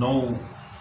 9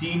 3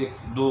1-2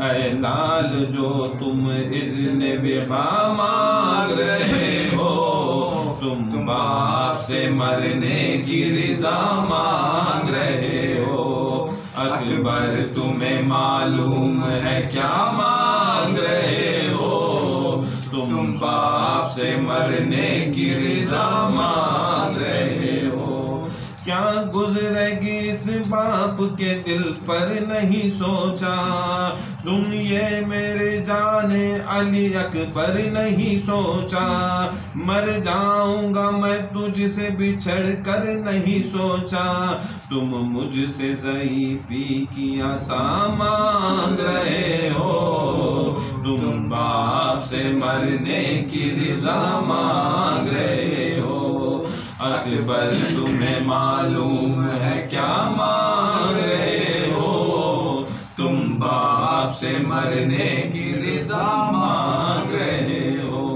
اے لال جو تم اذن بقا مانگ رہے ہو، تم باپ سے مرنے کی رضا مانگ رہے ہو، اکبر تمہیں معلوم ہے کیا مانگ رہے ہو، تم باپ سے مرنے کی رضا مانگ رہے ہو۔ کیا گزرے گی اس باپ کے دل پر نہیں سوچا، تم یہ میرے جان علی اکبر نہیں سوچا، مر جاؤں گا میں تجھ سے بچھڑ کر نہیں سوچا، تم مجھ سے ضعیفی کی عصا مانگ رہے ہو، تم باپ سے مرنے کی رضا مانگ رہے ہو، اکبر تمہیں معلوم ہے کیا مانگ رہے ہو، تم باپ سے مرنے کی رضا مانگ رہے ہو۔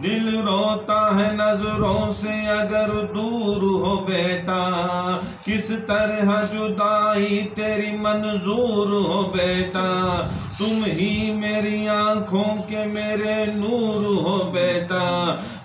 دل روتا ہے نظروں سے اگر دور ہو بیٹا، کس طرح جدائی تیری منظور ہو بیٹا، تم ہی میری آنکھوں کے میرے نور ہو بیٹا،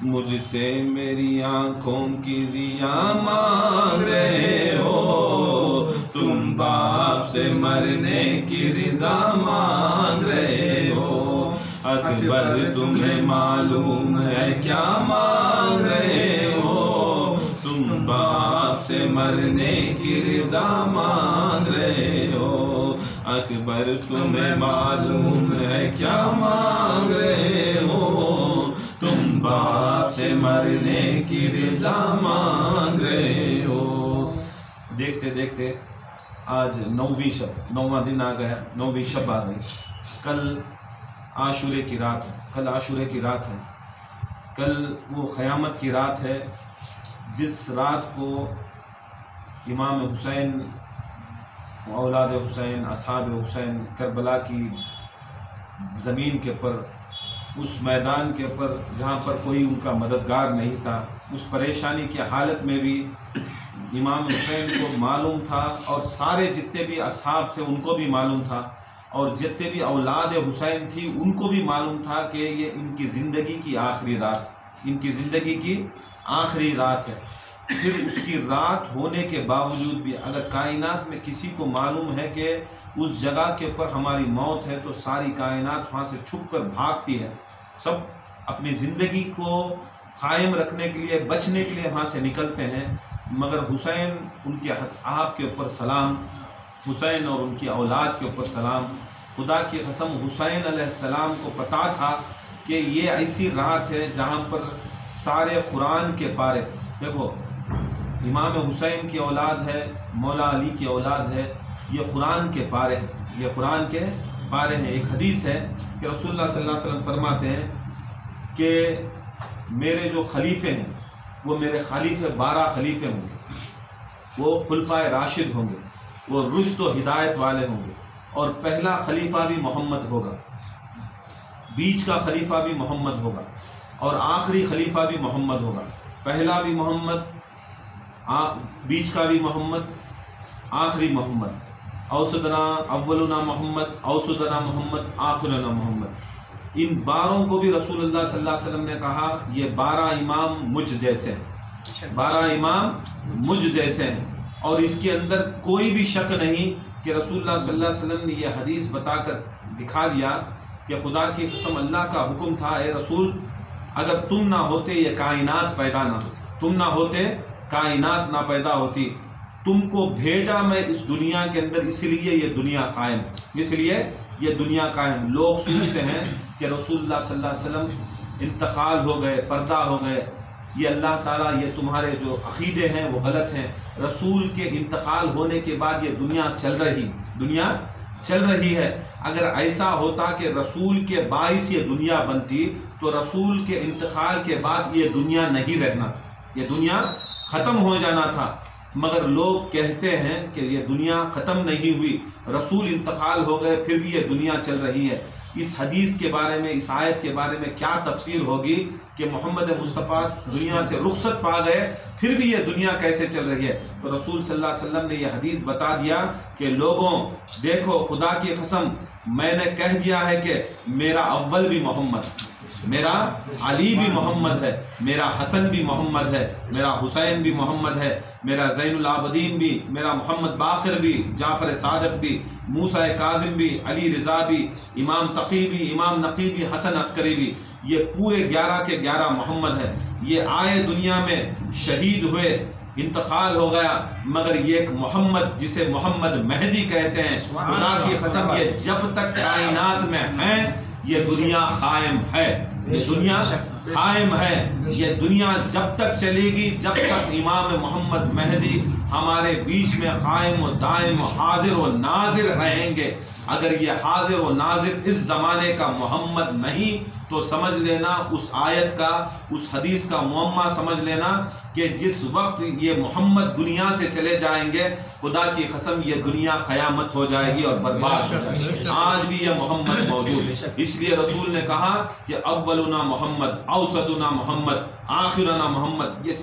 مجھ سے میری آنکھوں کی ضیاء مانگ رہے ہو، تم باپ سے مرنے کی رضا مانگ رہے ہو، اکبر تمہیں معلوم ہے کیا مانگ رہے ہو، تم باپ سے مرنے کی رضا مانگ رہے ہو، اکبر تمہیں معلوم ہے کیا مانگ رہے ہو، تم باپ سے مرنے کی رضا مانگ رہے ہو۔ دیکھتے دیکھتے آج 9ویں شب، 9واں دن آ گیا، 9ویں شب آ گئی۔ کل عاشورے کی رات ہے، کل عاشورے کی رات ہے، کل وہ قیامت کی رات ہے جس رات کو امام حسین، اولاد حسین، اصحاب حسین کربلا کی زمین کے پر، اس میدان کے پر جہاں پر کوئی ان کا مددگار نہیں تھا، اس پریشانی کی حالت میں بھی امام حسین کو معلوم تھا، اور سارے جتنے بھی اصحاب تھے ان کو بھی معلوم تھا، اور جتنے بھی اولاد حسین تھی ان کو بھی معلوم تھا کہ یہ ان کی زندگی کی آخری رات، ان کی زندگی کی آخری رات ہے۔ پھر اس کی رات ہونے کے باوجود بھی اگر کائنات میں کسی کو معلوم ہے کہ اس جگہ کے اوپر ہماری موت ہے، تو ساری کائنات وہاں سے چھپ کر بھاگتی ہے، سب اپنی زندگی کو قائم رکھنے کے لیے، بچنے کے لیے وہاں سے نکلتے ہیں، مگر حسین، ان کے اصحاب کے اوپر سلام، حسین اور ان کی اولاد کے اوپر سلام، خدا کی قسم حسین علیہ السلام کو پتا تھا کہ یہ ایسی رات ہے جہاں پر سارے قرآن کے پارے، دیکھو امام حسین کی اولاد ہے، مولا علی کی اولاد ہے، یہ قرآن کے پارے ہیں، یہ قرآن کے پارے ہیں۔ ایک حدیث ہے کہ رسول اللہ صلی اللہ علیہ وسلم فرماتے ہیں کہ میرے جو خلیفے ہیں وہ میرے خلیفے 12 خلیفے ہوں گے، وہ خلفائے راشد ہوں گے، وہ رشد و ہدایت والے ہوں گے، اور پہلا خلیفہ بھی محمد ہوگا، بیچ کا خلیفہ بھی محمد ہوگا، اور آخری خلیفہ بھی محمد ہوگا، پہلا بھی محمد، بیچ کا بھی محمد، آخری محمد، اوسطنا اولنا محمد، اوسطنا محمد، آخرنا محمد۔ ان 12 کو بھی رسول اللہ صلی اللہ علیہ وسلم نے کہا یہ 12 امام مجھ جیسے ہیں، 12 امام مجھ جیسے ہیں، اور اس کے اندر کوئی بھی شک نہیں کہ رسول اللہ صلی اللہ علیہ وسلم نے یہ حدیث بتا کر دکھا دیا کہ خدا کی قسم اللہ کا حکم تھا، اے رسول اگر تم نہ ہوتے یہ کائنات پیدا نہ ہوتی، تم نہ ہوتے کائنات نہ پیدا ہوتی، تم کو بھیجا میں اس دنیا کے اندر، اس لیے یہ دنیا قائم، اس لیے یہ دنیا قائم۔ لوگ سوچتے ہیں کہ رسول اللہ صلی اللہ علیہ وسلم انتقال ہو گئے، پردہ ہو گئے، یہ اللہ تعالیٰ یہ تمہارے جو عقیدے ہیں وہ غلط ہیں، رسول کے انتقال ہونے کے بعد یہ دنیا چل رہی ہے۔ اگر ایسا ہوتا کہ رسول کے باعث یہ دنیا بنتی تو رسول کے انتقال کے بعد یہ دنیا نہیں رہنا، یہ دنیا ختم ہو جانا تھا، مگر لوگ کہتے ہیں کہ یہ دنیا ختم نہیں ہوئی، رسول انتقال ہو گئے پھر بھی یہ دنیا چل رہی ہے۔ اس حدیث کے بارے میں، اس آیت کے بارے میں کیا تفسیر ہوگی کہ محمد مصطفیٰ دنیا سے رخصت پا گئے، پھر بھی یہ دنیا کیسے چل رہی ہے؟ تو رسول صلی اللہ علیہ وسلم نے یہ حدیث بتا دیا کہ لوگوں دیکھو، خدا کی قسم میں نے کہہ دیا ہے کہ میرا اول بھی محمد، میرا علی بھی محمد ہے، میرا حسن بھی محمد ہے، میرا حسین بھی محمد ہے، میرا زین العابدین بھی، میرا محمد باقر بھی، جعفر صادق بھی، موسیٰ کاظم بھی، علی رضا بھی، امام تقی بھی، امام نقی بھی، حسن عسکری بھی، یہ پورے 11 کے 11 محمد ہے۔ یہ آئے دنیا میں، شہید ہوئے، انتقال ہو گیا، مگر یہ ایک محمد جسے محمد مہدی کہتے ہیں، خدا کی قسم یہ جب تک کائنات میں ہیں یہ دنیا قائم ہے، یہ دنیا قائم ہے، یہ دنیا جب تک چلے گی جب تک امام محمد مہدی ہمارے بیچ میں قائم و دائم و حاضر و ناظر رہیں گے۔ اگر یہ حاضر و ناظر اس زمانے کا محمد نہیں تو سمجھ لینا اس آیت کا، اس حدیث کا معمہ سمجھ لینا کہ جس وقت یہ محمد دنیا سے چلے جائیں گے، خدا کی قسم یہ دنیا قیامت ہو جائے گی اور برباد ہو جائے گی۔ آج بھی یہ محمد موجود ہے، اس لیے رسول نے کہا کہ اولنا محمد، اوسطنا محمد، آخرنا محمد، یہ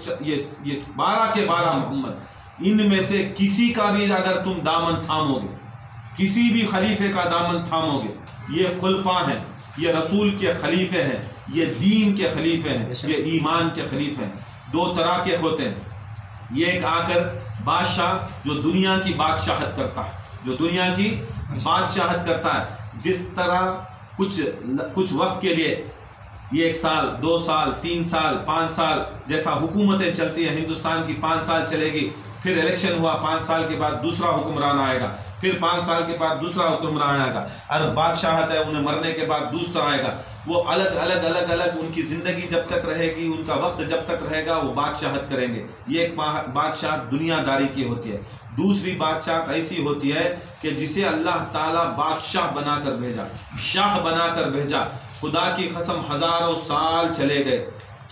12 کے 12 محمد، ان میں سے کسی کا بھی اگر تم دامن تھامو گے، کسی بھی خلیفے کا دامن تھامو گے، یہ خلفاء ہیں، یہ رسول کے خلیفے ہیں، یہ دین کے خلیفے ہیں، یہ ایمان کے خلیفے ہیں۔ 2 طرح کے ہوتے ہیں، یہ ایک آ کر بادشاہ جو دنیا کی بادشاہت کرتا ہے، جو دنیا کی بادشاہت کرتا ہے، جس طرح کچھ وقت کے لیے، یہ 1 سال 2 سال 3 سال 5 سال جیسا حکومتیں چلتی ہیں، ہندوستان کی 5 سال چلے گی، پھر الیکشن ہوا، 5 سال کے بعد دوسرا حکمران آئے گا، پھر 5 سال کے بعد دوسرا حکمران آئے گا، اور بادشاہت ہے، انہیں مرنے کے بعد دوسرا آئے گا۔ وہ الگ الگ ان کی زندگی جب تک رہے گی، ان کا وقت جب تک رہے گا، وہ بادشاہت کریں گے۔ یہ ایک بادشاہ دنیا داری کی ہوتی ہے۔ دوسری بادشاہ ایسی ہوتی ہے کہ جسے اللہ تعالیٰ بادشاہ بنا کر بھیجا، شاہ بنا کر بھیجا۔ خدا کی قسم ہزاروں سال چلے گئے،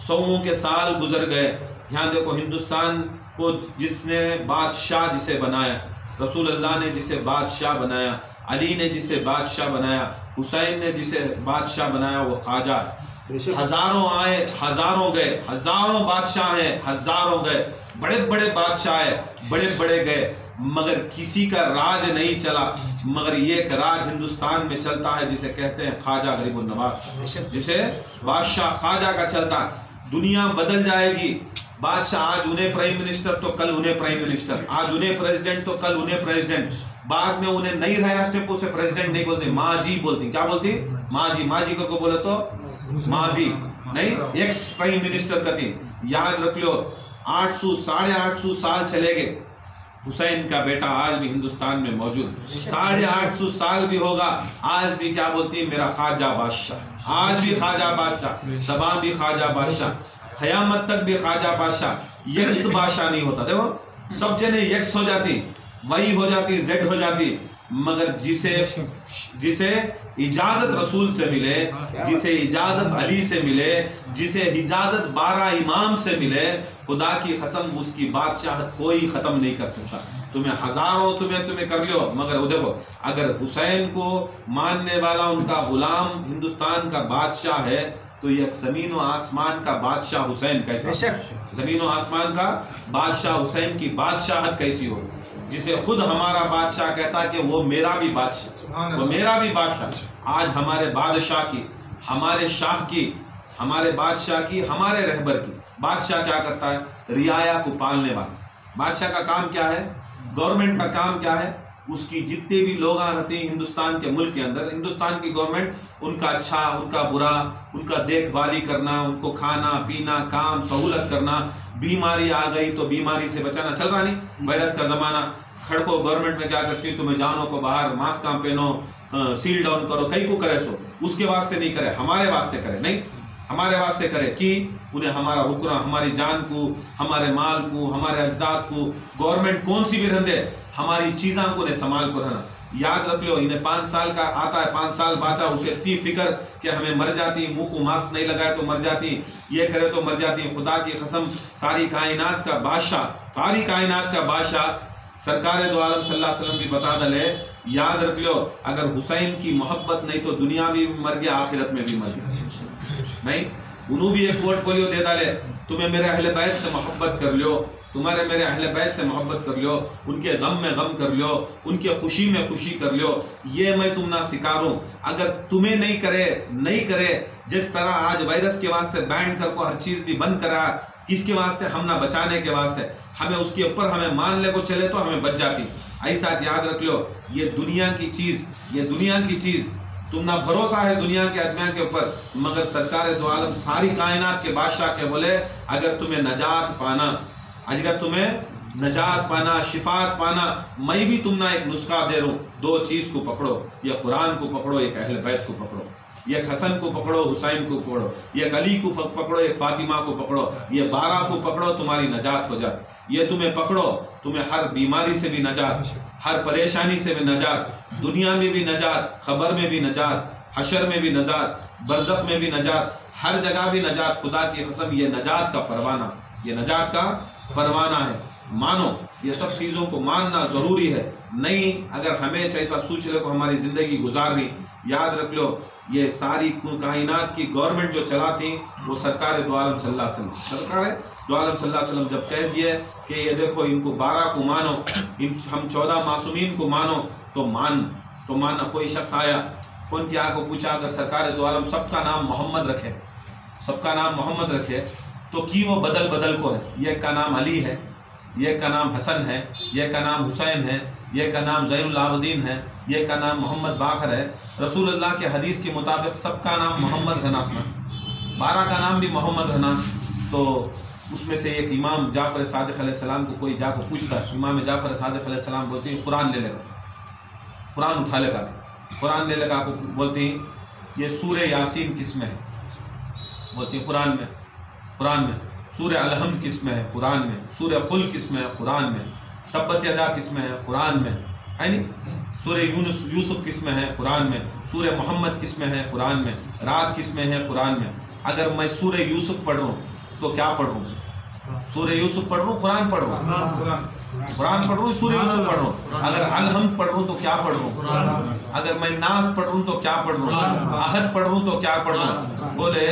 سووں کے سال گزر گئے۔ یہاں دیکھو ہندوستان کو جس نے بادشاہ جسے بنایا، رسول اللہ نے جسے بادشاہ بنایا، علی نے جسے بادشاہ بنایا، حسین نے جسے بادشاہ بنایا، وہ خواجہ ہے۔ ہزاروں آئے، ہزاروں گئے، ہزاروں بادشاہ ہیں، ہزاروں گئے، بڑے بڑے بادشاہ ہیں، بڑے بڑے گئے، مگر کسی کا راج نہیں چلا، مگر یہ ایک راج ہندوستان میں چلتا ہے جسے کہتے ہیں خواجہ غریب النواز، جسے بادشاہ خواجہ کا چلتا ہے۔ دنیا بدل جائے گی، بادشاہ آج انہیں پرائم منسٹر تو کل انہیں پرائم منسٹر، آج انہیں پریزیڈنٹ تو کل انہیں پریزیڈنٹ، بعد میں انہیں نہیں رہا اسٹیپ سے پریزیڈنٹ نہیں بولتے، ماں جی بولتی، کیا بولتی؟ ماں جی۔ ماں جی کو بولے تو ماں جی نہیں، ایکس پرائم منسٹر کہتی۔ یاد رکھ لو 800 850 سال چلے گئے، حسین کا بیٹا آج بھی ہندوستان میں موجود، 850 سال بھی ہوگا، آج بھی کیا بولتی؟ میرا خواجہ بادشاہ، آج بھی خواجہ بادشاہ، زبان بھی خواجہ بادشاہ، قیامت تک بھی خواجہ بادشاہ، یکس بادشاہ نہیں ہوتا۔ دیکھو سب جنے یکس ہو جاتی، وہی ہو جاتی، زیڈ ہو جاتی، مگر جسے اجازت رسول سے ملے، جسے اجازت علی سے ملے، جسے اجازت 12 امام سے ملے، خدا کی قسم اس کی بادشاہت کوئی ختم نہیں کر سکتا۔ تمہیں ہزاروں تمہیں کر لو، مگر دیکھو اگر حسین کو ماننے والا ان کا غلام ہندوستان کا بادشاہ ہے تو یہ زمین و آسمان کا بادشاہ حسین کیسے، زمین و آسمان کا بادشاہ حسین کی بادشاہت کیسی ہو، جسے خود ہمارا بادشاہ کہتا کہ وہ میرا بھی بادشاہ، وہ میرا بھی بادشاہ۔ آج ہمارے بادشاہ کی، ہمارے شاہ کی، ہمارے بادشاہ کی، ہمارے رہبر کی، بادشاہ کیا کرتا ہے؟ رعایا کو پالنے والا۔ بادشاہ کا کام کیا ہے؟ گورنمنٹ کا کام کیا ہے؟ اس کی جتنے بھی لوگ رہتے ہیں ہندوستان کے ملک کے اندر، ہندوستان کی گورنمنٹ ان کا اچھا، ان کا برا، ان کا دیکھ بھالی کرنا، ان کو کھانا پینا کام سہولت کرنا، بیماری آ گئی تو بیماری سے بچانا، چل رہا نہیں وائرس کا زمانہ، کھڑکو گورنمنٹ میں کیا کرتی ہے؟ تمہیں جانو کو باہر، ماسک پہنو، سیل ڈاؤن کرو، کئی کو کرے سو، اس کے واسطے نہیں کرے، ہمارے واسطے کرے، نہیں ہمارے واسطے کرے کہ انہیں ہمارا حکم، ہماری جان کو، ہمارے مال کو، ہمارے اجداد کو، گورنمنٹ کون سی بھی رہندے ہماری چیزاں کو نے سنبھال کو رہنا۔ یاد رکھ لو انہیں 5 سال کا آتا ہے، 5 سال باچا، اسے اتنی فکر کہ ہمیں مر جاتی، منہ کو ماسک نہیں لگائے تو مر جاتی، یہ کرے تو مر جاتی۔ خدا کی قسم ساری کائنات کا بادشاہ، ساری کائنات کا بادشاہ سرکار دو عالم صلی اللہ علیہ وسلم بھی بتا دلے یاد رکھ لو اگر حسین کی محبت نہیں تو دنیا بھی مر گیا آخرت میں بھی مر گیا نہیں. انہوں بھی ایک پورٹ فولیو دے ڈالے تمہیں میرے اہل بیت سے محبت کر لو تمہارے میرے اہل بیت سے محبت کر لو ان کے غم میں غم کر لو ان کے خوشی میں خوشی کر لو. یہ میں تم نہ سکھاروں اگر تمہیں نہیں کرے جس طرح آج وائرس کے واسطے بین کر کو ہر چیز بھی بند کرا کس کے واسطے ہم نہ بچانے کے واسطے ہمیں اس کے اوپر ہمیں مان لے کو چلے تو ہمیں بچ جاتی. ایسا یاد رکھ لو یہ دنیا کی چیز تم نہ بھروسہ ہے دنیا کے آدمیوں کے اوپر مگر سرکار دو عالم ساری کائنات کے بادشاہ کے بولے اگر تمہیں نجات پانا شفاعت پانا میں بھی تم نہ ایک نسخہ دے رہا ہوں. دو چیز کو پکڑو یہ قرآن کو پکڑو ایک اہل بیت کو پکڑو ایک حسن کو پکڑو حسین کو پکڑو ایک علی کو پکڑو ایک فاطمہ کو پکڑو یہ 12 کو پکڑو تمہاری نجات ہو جاتی. یہ تمہیں پکڑو تمہیں ہر بیماری سے بھی نجات ہر پریشانی سے بھی نجات دنیا میں بھی نجات قبر میں بھی نجات حشر میں بھی نجات برزخ میں بھی نجات ہر جگہ بھی نجات. خدا کی قسم یہ نجات کا پروانہ ہے. مانو یہ سب چیزوں کو ماننا ضروری ہے. نہیں اگر ہمیں ایسا سوچ لے کو ہماری زندگی گزار رہی یاد رکھ لو یہ ساری کائنات کی گورنمنٹ جو چلاتی وہ سرکار دو عالم صلی اللہ علیہ وسلم صلی اللہ علیہ وسلم جب کہہ دیے کہ یہ دیکھو ان کو 12 کو مانو ہم 14 معصومین کو مانو تو مانا. کوئی شخص آیا ان کے آ کو پوچھا اگر سرکار دو عالم سب کا نام محمد رکھے تو کی وہ بدل کو ہے یہ کا نام علی ہے یہ کا نام حسن ہے یہ کا نام حسین ہے یہ کا نام زین العابدین ہے یہ کا نام محمد باقر ہے. رسول اللہ کے حدیث کے مطابق سب کا نام محمد رہنا 12 کا نام بھی محمد رہنا. تو اس میں سے ایک امام جعفر صادق علیہ السلام کو کوئی جا کو پوچھتا ہے امام جعفر صادق علیہ السلام بولتے ہیں قرآن اٹھا لے گا قرآن لے لگا کو بولتے ہیں یہ سورہ یاسین کس میں ہے بولتے ہیں قرآن میں سورہ الحمد کس میں ہے قرآن میں سورہ قل کس میں ہے قرآن میں تبت یدا کس میں ہے قرآن میں ہے نہیں سورہ یوسف کس میں ہے قرآن میں سورہ محمد کس میں ہے قرآن میں رات کس میں ہے قرآن میں. اگر میں سورہ یوسف پڑھ رہا ہوں تو کیا پڑھ رہا ہوں سورہ یوسف پڑھ رہا ہوں قرآن پڑھ رہا ہوں سورہ یوسف پڑھ رہا ہوں. اگر الحمد پڑھ رہا ہوں تو کیا پڑھ رہا ہوں اگر میں ناس پڑھ رہا ہوں تو کیا پڑھ رہا ہوں احد پڑھ رہا ہوں تو کیا پڑھ رہا ہوں. بولے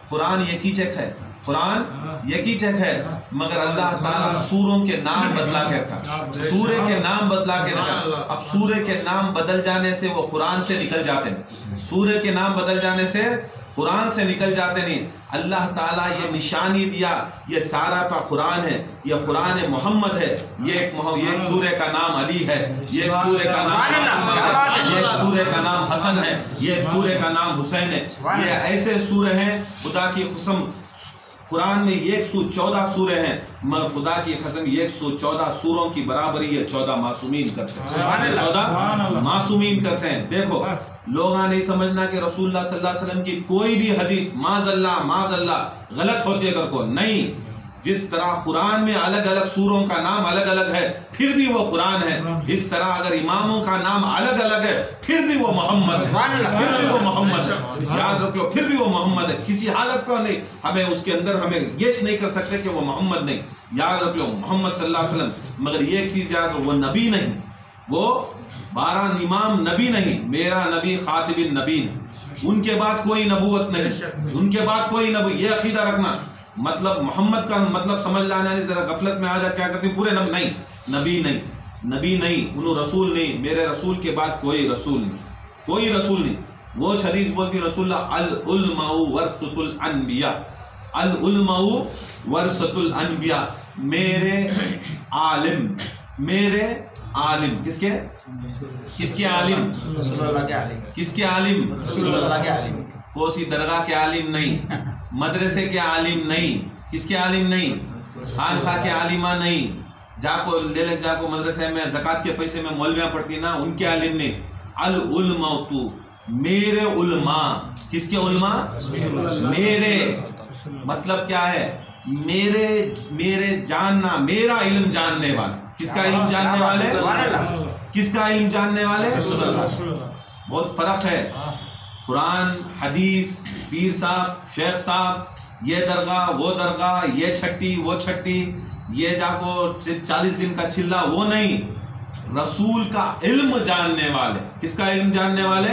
قرآن ایک ہی چیک ہے مگر اللہ تعالیٰ سوروں کے نام بدلا کے رکھا سورے کے نام بدلا کے رکھا. اب سورے کے نام بدل جانے سے وہ قرآن سے نکل جاتے ہیں سورے کے نام بدل جانے سے قرآن سے نکل جاتے نہیں. اللہ تعالیٰ یہ نشانی دیا یہ سارا پا قرآن ہے یہ قرآن محمد ہے یہ ایک سورے کا نام علی ہے یہ ایک سورے کا نام یہ ایک سورے کا نام حسن ہے یہ ایک سورے کا نام حسین ہے. یہ ایسے سورے ہیں خدا کی قسم قرآن میں 114 سورے ہیں مگر خدا کی قسم 114 سوروں کی برابری یہ 14 معصومین کرتے ہیں. دیکھو لوگاں نہیں سمجھنا کہ رسول اللہ صلی اللہ علیہ وسلم کی کوئی بھی حدیث معاذ اللہ غلط ہوتی اگر کو نہیں. جس طرح قرآن میں الگ الگ سوروں کا نام الگ الگ ہے پھر بھی وہ قرآن ہے اس طرح اگر اماموں کا نام الگ الگ ہے پھر بھی وہ محمد ہے یاد رکھ لو پھر بھی وہ محمد ہے. کسی حالت کو نہیں ہمیں اس کے اندر ہمیں یہ نہیں کر سکتے کہ وہ محمد نہیں. یاد رکھ لو محمد صلی اللہ علیہ وسلم مگر یہ چیز یاد رکھو وہ نبی نہیں وہ 12 امام نبی نہیں. میرا نبی خاتم النبی ہے ان کے بعد کوئی نبوت نہیں ان کے بعد کوئی نبی. یہ عقیدہ رکھنا مطلب محمد کا مطلب سمجھ لانا نہیں ذرا غفلت میں آ جا کیا کرتے پورے نبی نہیں انہوں رسول نہیں. میرے رسول کے بعد کوئی رسول نہیں. وہ حدیث بولتی رسول اللہ العلماء ورثۃ الانبیاء العلماء ورثۃ الانبیاء. میرے عالم کس کے عالم کس کے عالم کوسی درگاہ کے عالم نہیں مدرسے کے عالم نہیں کس کے عالم نہیں خانقاہ کے عالمہ نہیں جا کو لے لے جا کو مدرسے میں زکوٰۃ کے پیسے میں مولویاں پڑھتی نا ان کے عالم نہیں. العلماء تو میرے علماء کس کے علماء میرے مطلب کیا ہے میرے جاننا میرا علم جاننے والا کس کا علم جاننے والے کس کا علم جاننے والے بہت فرق ہے. قرآن حدیث پیر صاحب شیخ صاحب یہ درگاہ وہ درگاہ یہ چھٹی وہ چھٹی یہ جا کو 40 دن کا چلا وہ نہیں، رسول کا علم جاننے والے. کس کا علم جاننے والے؟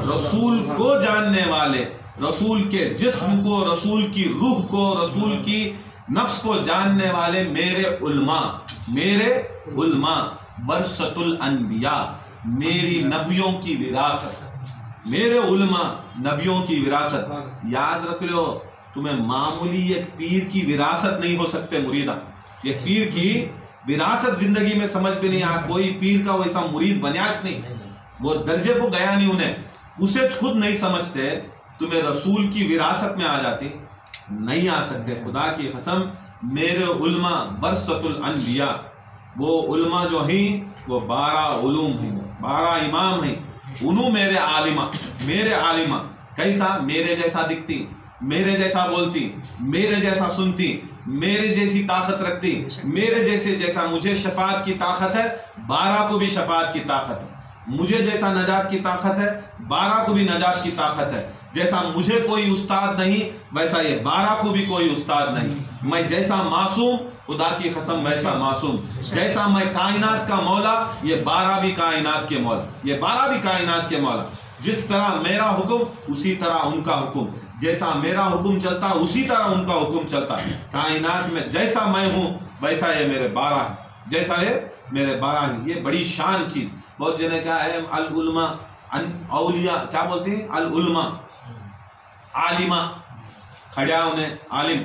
رسول کو جاننے والے، رسول کے جسم کو، رسول کی روح کو، رسول کی نفس کو جاننے والے میرے علماء. میرے علماء ورثۃ الانبیاء، میری نبیوں کی وراثت. میرے علماء نبیوں کی وراثت. یاد رکھ لو، تمہیں معمولی ایک پیر کی وراثت نہیں ہو سکتے مریدہ. ایک پیر کی وراثت زندگی میں سمجھ بھی نہیں آ. کوئی پیر کا ویسا مرید بنیاش نہیں، وہ درجے کو گیا نہیں، انہیں اسے خود نہیں سمجھتے. تمہیں رسول کی وراثت میں آ جاتی نہیں آ سکتے. خدا کی قسم میرے علماء ورثۃ الانبیاء، وہ علماء جو ہیں وہ 12 علوم ہیں، 12 امام ہیں. انہوں میرے عالمہ، میرے عالمہ کیسا؟ میرے جیسا دکھتی، میرے جیسا بولتی، میرے جیسا سنتی، میرے جیسی طاقت رکھتی، میرے جیسا مجھے شفاعت کی طاقت ہے، 12 کو بھی شفاعت کی طاقت ہے. مجھے جیسا نجات کی طاقت ہے، 12 کو بھی نجات کی طاقت ہے. جیسا مجھے کوئی استاد نہیں ویسا یہ 12 کو بھی کوئی استاد نہیں. میں جیسا معصوم، خدا کی قسم ویسا معصوم. جیسا میں کائنات کا مولا، یہ 12 بھی کائنات کے مولا، یہ 12 بھی کائنات کے مولا. جس طرح میرا حکم اسی طرح ان کا حکم، جیسا میرا حکم چلتا اسی طرح ان کا حکم چلتا. کائنات میں جیسا میں ہوں ویسا یہ میرے 12 ہیں، جیسا یہ میرے 12 ہیں. یہ بڑی شان چیز. بہت جنے کیا ہے العلماء اولیاء، کیا بولتے ہیں؟ العلماء عالمہ کھڑیا انہیں عالم.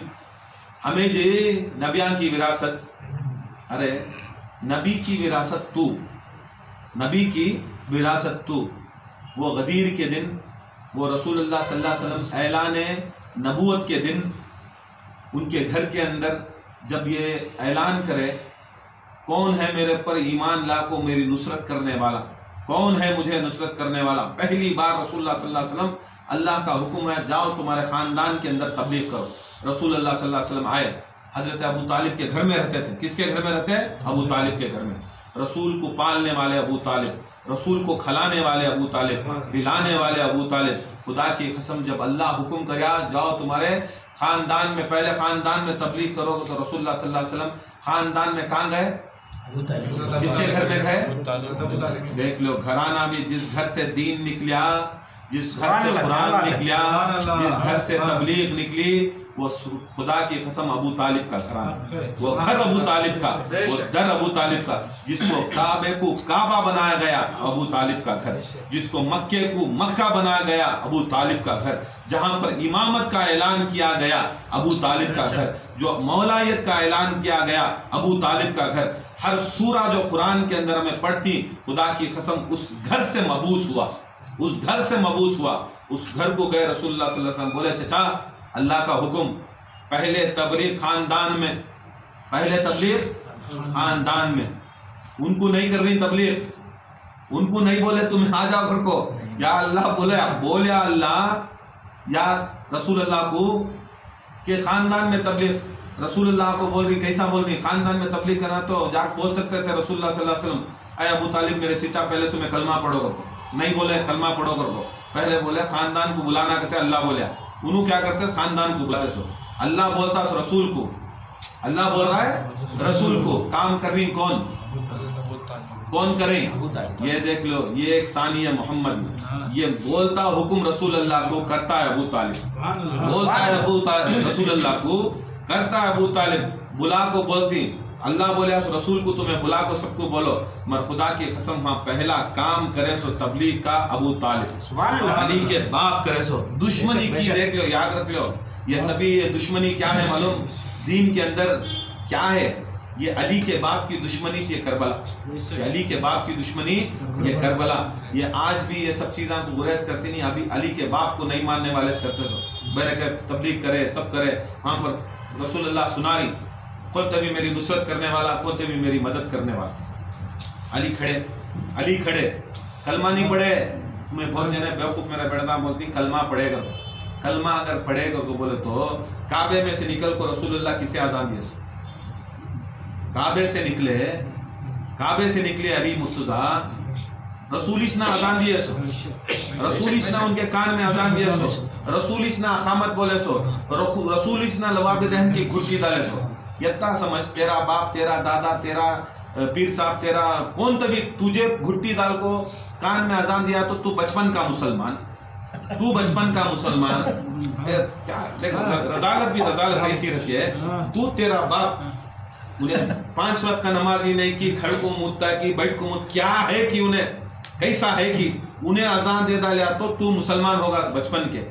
ہمیں جی نبیاں کی وراثت، ارے نبی کی وراثت تو، نبی کی وراثت تو. وہ غدیر کے دن، وہ رسول اللہ صلی اللہ علیہ وسلم اعلان نبوت کے دن، ان کے گھر کے اندر جب یہ اعلان کرے کون ہے میرے پر ایمان لا کو میری نصرت کرنے والا، کون ہے مجھے نصرت کرنے والا. پہلی بار رسول اللہ صلی اللہ علیہ وسلم، اللہ کا حکم ہے جاؤ تمہارے خاندان کے اندر تبلیغ کرو. رسول اللہ صلی اللہ علیہ وسلم آئے، حضرت ابو طالب کے گھر میں رہتے تھے. کس کے گھر میں رہتے ہیں؟ ابو طالب کے گھر میں. رسول کو پالنے والے ابو طالب، رسول کو کھلانے والے ابو طالب، پلانے والے ابو طالب. خدا کی قسم جب اللہ حکم کریا جاؤ تمہارے خاندان میں، پہلے خاندان میں تبلیغ کرو، تو رسول اللہ صلی اللہ علیہ وسلم خاندان میں کہاں گئے؟ کس کے گھر میں گئے؟ دیکھ لو گھرانہ بھی، جس گھر سے دین نکلیا، جس گھر سے قرآن نکلیا، جس گھر سے تبلیغ نکلی، وہ خدا کی قسم ابو طالب کا گھرانہ، وہ گھر ابو طالب کا، وہ در ابو طالب کا. جس کو کعبے کو کعبہ بنایا گیا ابو طالب کا گھر، جس کو مکے کو مکہ بنایا گیا ابو طالب کا گھر، جہاں پر امامت کا اعلان کیا گیا ابو طالب کا گھر، جو مولایت کا اعلان کیا گیا ابو طالب کا گھر. ہر سورہ جو قرآن کے اندر ہمیں پڑھتی، خدا کی قسم اس گھر سے مبعوث ہوا، اس گھر سے مبعوث ہوا. اس گھر کو گئے رسول اللہ صلی اللہ علیہ وسلم، بولے چچا اللہ کا حکم، پہلے تبلیغ خاندان میں، پہلے تبلیغ خاندان میں. ان کو نہیں کر رہی تبلیغ، ان کو نہیں بولے تم آ جاؤ گھر کو، یا اللہ بولے اللہ یا رسول اللہ کو کہ خاندان میں تبلیغ. رسول اللہ کو بول رہی، کیسا بول رہی؟ خاندان میں تبلیغ کرنا تو جا بول سکتے تھے رسول اللہ صلی اللہ علیہ وسلم، اے ابو طالب میرے چچا پہلے تمہیں کلمہ پڑھو کر کو. نہیں بولے کلمہ پڑھو کر کو، پہلے بولے خاندان کو بلانا کرتے. اللہ بولیا، انہوں کیا کرتے؟ خاندان کو بلاتے. سو اللہ بولتا سو رسول کو، اللہ بول رہا ہے رسول کو. کام کر رہی کون کریں؟ یہ دیکھ لو، یہ ایک ثانیہ محمد، یہ بولتا حکم رسول اللہ کو، کرتا ہے ابو طالب. بولتا ہے ابو طالب رسول اللہ کو، کرتا ہے ابو طالب. بلا کو بولتی، اللہ بولے رسول کو تمہیں بلا کو سب کو بولو. مر خدا کی قسم ہاں پہلا کام کرے سو تبلیغ کا ابو طالب، علی کے باپ کرے سو. دشمنی کی دیکھ لو، یاد رکھ لو، یہ سبھی یہ دشمنی کیا ہے معلوم؟ دین کے اندر کیا ہے؟ یہ علی کے باپ کی دشمنی سے کربلا، علی کے باپ کی دشمنی یہ کربلا. یہ آج بھی یہ سب چیزاں کو گریز کرتی نہیں. ابھی علی کے باپ کو نہیں ماننے والے کرتے سو بھائی تبلیغ کرے سب کرے. وہاں پر رسول اللہ سنا رہی، خود بھی میری نصرت کرنے والا، خود بھی میری مدد کرنے والا. علی کھڑے، علی کھڑے، کلمہ نہیں پڑھے. تمہیں بہت جنے بیوقوف میرا بیٹھنا بولتی کلمہ پڑھے گا. کلمہ اگر پڑھے گا تو بولے تو کعبے میں سے نکل کو رسول اللہ کسے آزان دیے؟ کعبے سے نکلے، کعبے سے نکلے علی مرتضیٰ، رسول اشنا آزان دیے سو، رسول اشنا ان کے کان میں آزان دیے سو، رسول اشنا اقامت بولے سو، رسول اشنا لواب دہن کی گھٹی ڈالے سو. یتا سمجھ تیرا باپ تیرا دادا تیرا پیر صاحب تیرا کون تبھی تجھے گھٹی ڈال کو کان میں اذان دیا تو تو بچپن کا مسلمان، تو بچپن کا مسلمان. دیکھو رضالت بھی رضالت ایسی رہتی ہے. تو تیرا باپ انہیں 5 وقت کا نماز ہی نہیں کی، کھڑ کو مودتا کی، بیٹھ کو مود کیا ہے کہ انہیں کیسا ہے کہ انہیں اذان دے ڈالیا تو مسلمان ہوگا بچپن کے.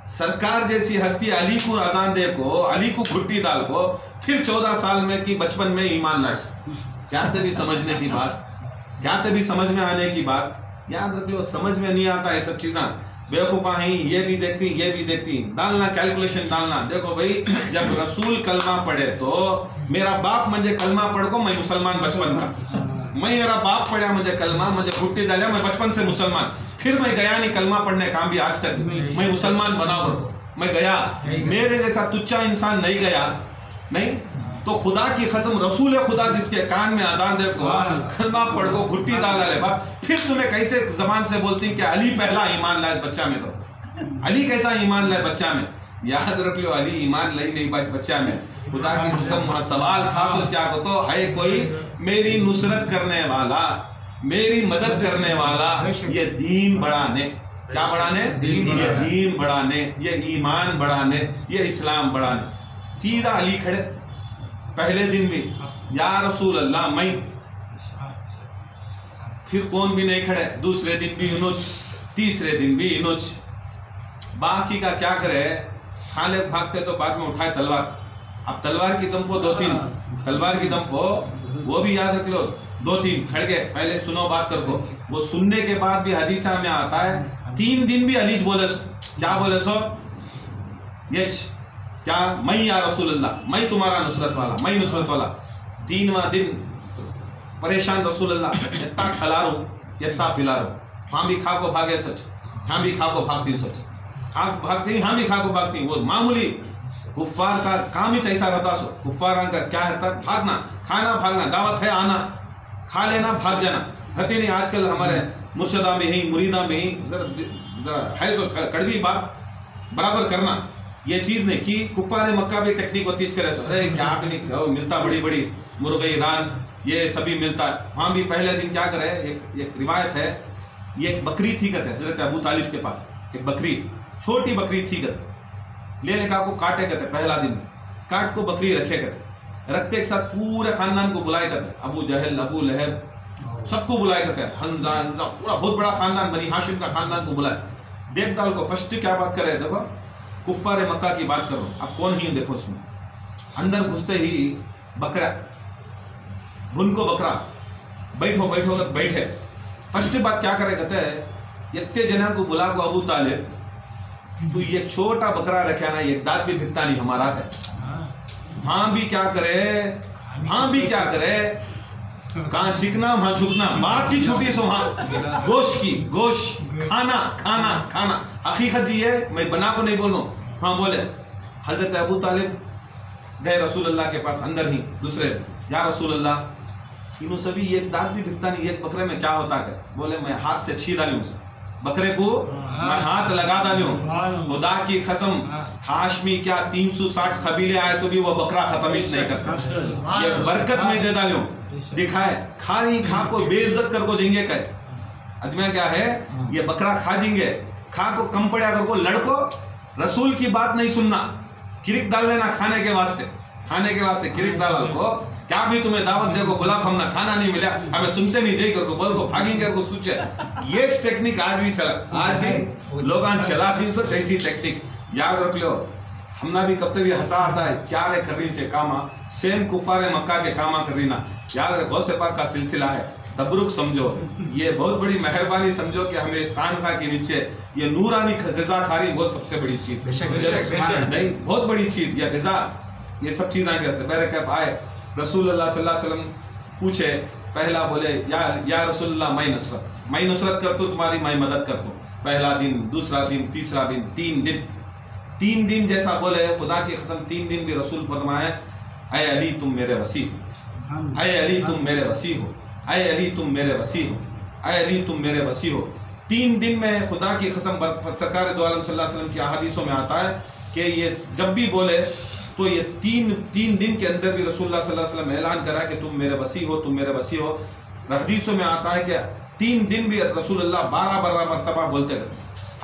سرکار جیسی ہستی علی کو اذان دے کو، علی کو گھٹی ڈال کو، پھر 14 سال میں کی بچپن میں ایمان لاش. کیا تبھی سمجھنے کی بات، کیا تبھی سمجھ میں آنے کی بات. یاد رکھ لو سمجھ میں نہیں آتا یہ سب چیزاں. بیوقوفاں ہیں یہ بھی دیکھتی یہ بھی دیکھتی، ڈالنا کیلکولیشن ڈالنا. دیکھو بھائی جب رسول کلمہ پڑھے تو میرا باپ مجھے کلمہ پڑھ کو میں مسلمان بچپن کا، میں میرا باپ پڑھا مجھے کلمہ مجھے گھٹی ڈالیا میں بچپن سے مسلمان. پھر میں گیا نہیں کلمہ پڑھنے کام بھی آج تک میں مسلمان بنا ہو میں گیا. میرے جیسا تچا انسان نہیں گیا نہیں. تو خدا کی قسم رسول خدا جس کے کان میں اذان دے کو کلمہ پڑھ کو گھٹی ڈالا لے با، پھر تمہیں کیسے زبان سے بولتی کہ علی پہلا ایمان لائے بچہ میں. تو علی کیسا ایمان لائے بچہ میں؟ یاد رکھ لو علی ایمان لائی نہیں بچہ میں. خدا کی قسم وہاں سوال تھا سو کیا کو تو ہے کوئی میری نصرت کرنے والا، میری مدد کرنے والا، یہ دین بڑھانے. کیا بڑھانے؟ یہ دین بڑھانے، یہ ایمان بڑھانے، یہ اسلام بڑھانے. سیدھا علی کھڑے پہلے دن بھی یا رسول اللہ میں، پھر کون بھی نہیں کھڑے. دوسرے دن بھی انوچ، تیسرے دن بھی انوچ. باقی کا کیا کرے؟ کھانے بھاگتے تو بعد میں اٹھائے تلوار. اب تلوار کی دم کو 2-3 تلوار کی دم کو وہ بھی یاد رکھ لو 2-3 کھڑ گئے. پہلے سنو بات کر کو. وہ سننے کے بعد بھی حدیثہ میں آتا ہے 3 دن بھی علیج بولے سو. کیا بولے سو؟ یچ کیا میں یا رسول اللہ میں تمہارا نصرت والا، میں نصرت والا. 3واں دن پریشان رسول اللہ اتنا کھلا رہوں اتنا پلا رہوں. ہاں بھی کھا کو بھاگے سچ، ہاں بھی کھا کو بھاگتی ہوں سچ، بھاگتی ہاں بھی کھا کو بھاگتی. وہ معمولی کفار کا کام ہی ایسا رہتا. سو کفاران کا کیا رہتا؟ بھاگنا، کھانا بھاگنا. دعوت ہے آنا، کھا لینا، بھاگ جانا. رہتی نہیں آج کل ہمارے مرشدہ میں ہی مریدہ میں ہی ذرا ہے سو کڑوی بات برابر کرنا یہ چیز نہیں کی. کفار مکہ بھی ٹیکنیک وہ تیز کرے سو ارے کیا نہیں ملتا بڑی بڑی مرغی ران یہ سبھی ملتا. وہاں بھی پہلے دن کیا کرے، ایک روایت ہے یہ ایک بکری تھی کہتے حضرت ابو طالب کے پاس ایک بکری چھوٹی بکری تھی کہتے. لے لے کا کو کاٹے کہتے پہلا دن کاٹ کو بکری رکھے کہتے. رکھتے ایک ساتھ پورے خاندان کو بلائے کہتے، ابو جہل ابو لہب سب کو بلائے کہتے. حمزہ پورا بہت بڑا خاندان بنی ہاشم کا خاندان کو بلائے. دیکھ دال کو فرسٹ کیا بات کرے؟ دیکھو کفار مکہ کی بات کرو. اب کون ہی دیکھو اس میں اندر گھستے ہی بکرا بھن کو بکرا بیٹھو بیٹھو بیٹھے. فرسٹ بات کیا کرے کہتے ہیں اتنے جنہ کو بلا کو ابو طالب تو یہ چھوٹا بکرا رکھا نا یہ داد بھی بھکتا نہیں ہمارا ہے. ہاں بھی کیا کرے، ہاں بھی کیا کرے، کہاں چکنا وہاں جھکنا. بات کی چھوٹی سو وہاں گوشت کی گوشت کھانا کھانا کھانا. حقیقت جی ہے میں بنا کو نہیں بولوں. ہاں بولے حضرت ابو طالب گئے رسول اللہ کے پاس اندر ہی. دوسرے یا رسول اللہ انہوں سبھی ایک دانت بھی بھکتا نہیں، ایک بکرے میں کیا ہوتا ہے؟ بولے میں ہاتھ سے چھین ڈالی اسے بکرے کو، میں ہاتھ لگا ڈالیوں. خدا کی قسم ہاشمی کیا 360 قبیلے آئے تو بھی وہ بکرا ختم ہی نہیں کرتا. یہ برکت میں دے ڈالیوں دکھائے. کھا نہیں کھا کو بے عزت کر کو جنگے کہ اجمہ کیا ہے یہ بکرا کھا جیں گے. کھا کو کم پڑیا کر کو لڑکو رسول کی بات نہیں سننا. کرک ڈال لینا کھانے کے واسطے، کھانے کے واسطے کرک ڈال کو کیا بھی تمہیں دعوت دے کو بلا ہم کھانا نہیں ملا ہمیں سنتے نہیں جائی کر کو بول کو بھاگیں کر کو سوچے. یہ ٹیکنیک آج بھی آج بھی لوگاں چلاتی سو ایسی ٹیکنیک. یاد رکھ لو ہم بھی کب بھی ہنسا آتا ہے کیا رے کر رہی سے کاما سیم کفار مکہ کے کاما کر رہی نا. یاد رکھ غوث پاک کا سلسلہ ہے تبرک سمجھو. یہ بہت بڑی مہربانی سمجھو کہ ہمیں اس خانقاہ کے نیچے یہ نورانی غذا کھا رہی وہ سب سے بڑی چیز نہیں، بہت بڑی چیز. یہ غذا یہ سب چیزیں کیسے میرے کیف آئے. رسول اللہ صلی اللہ علیہ وسلم پوچھے پہلا بولے یا رسول اللہ میں نصرت کرتا ہوں تمہاری، میں مدد کرتا ہوں. پہلا دن دوسرا دن تیسرا دن 3 دن جیسا بولے خدا کی قسم 3 دن بھی رسول فرمائے اے علی تم میرے وسیع ہو، اے علی تم میرے وسیع ہو، اے علی تم میرے وسیع ہو، اے علی تم میرے وسیع ہو. 3 دن میں خدا کی قسم سرکار دو عالم صلی اللہ علیہ وسلم کی احادیثوں میں آتا ہے کہ یہ جب بھی بولے تو یہ تین دن کے اندر بھی رسول اللہ صلی اللہ علیہ وسلم اعلان کرا کہ تم میرے وصی ہو، تم میرے وصی ہو۔ حدیثوں میں آتا ہے کہ 3 دن بھی رسول اللہ 12 مرتبہ بولتے گئے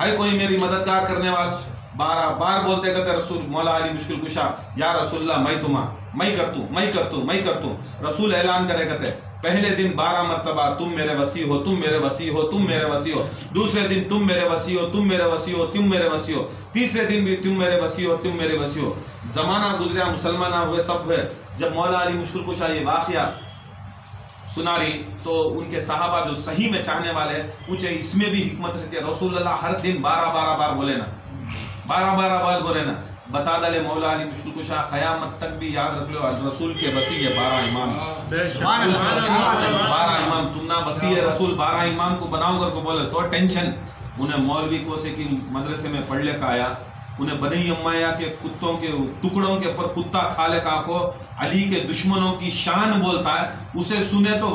ہے کوئی میری مددگار کرنے والا، 12 بار بولتے گئے رسول مولا علی مشکل کشا یا رسول اللہ میں کرتوں۔ رسول اعلان کرے گئے پہلے دن 12 مرتبہ تم میرے وصی ہو، تم میرے وصی ہو، تم میرے وصی ہو۔ دوسرے دن تم میرے وصی ہو، تم میرے وصی ہو، تم میرے وصی ہو۔ تیسرے دن بھی تم میرے وصی ہو، تم میرے وصی ہو۔ زمانہ گزریا، مسلمانہ ہوئے، سب ہوئے۔ جب مولا علی مشکل کشا یہ واقعہ سنا رہی تو ان کے صحابہ جو صحیح میں چاہنے والے پوچھے اس میں بھی حکمت رہتی ہے؟ رسول اللہ ہر دن 12 بار بولے نا، 12 بار بولے نا۔ بتا دلے مولا علی مشکل کشا قیامت تک بھی یاد رکھ لو رسول کے وصی ہے 12 امام، 12 امام۔ تم نہ وصی رسول 12 امام کو بناؤ کر کو بولے تو ٹینشن۔ انہیں مولوی کو سے کی مدرسے میں پڑھ لے کا آیا، انہیں بنی امیا کے کتوں کے ٹکڑوں کے اوپر کتا کھا لے کا کو علی کے دشمنوں کی شان بولتا ہے، اسے سنے تو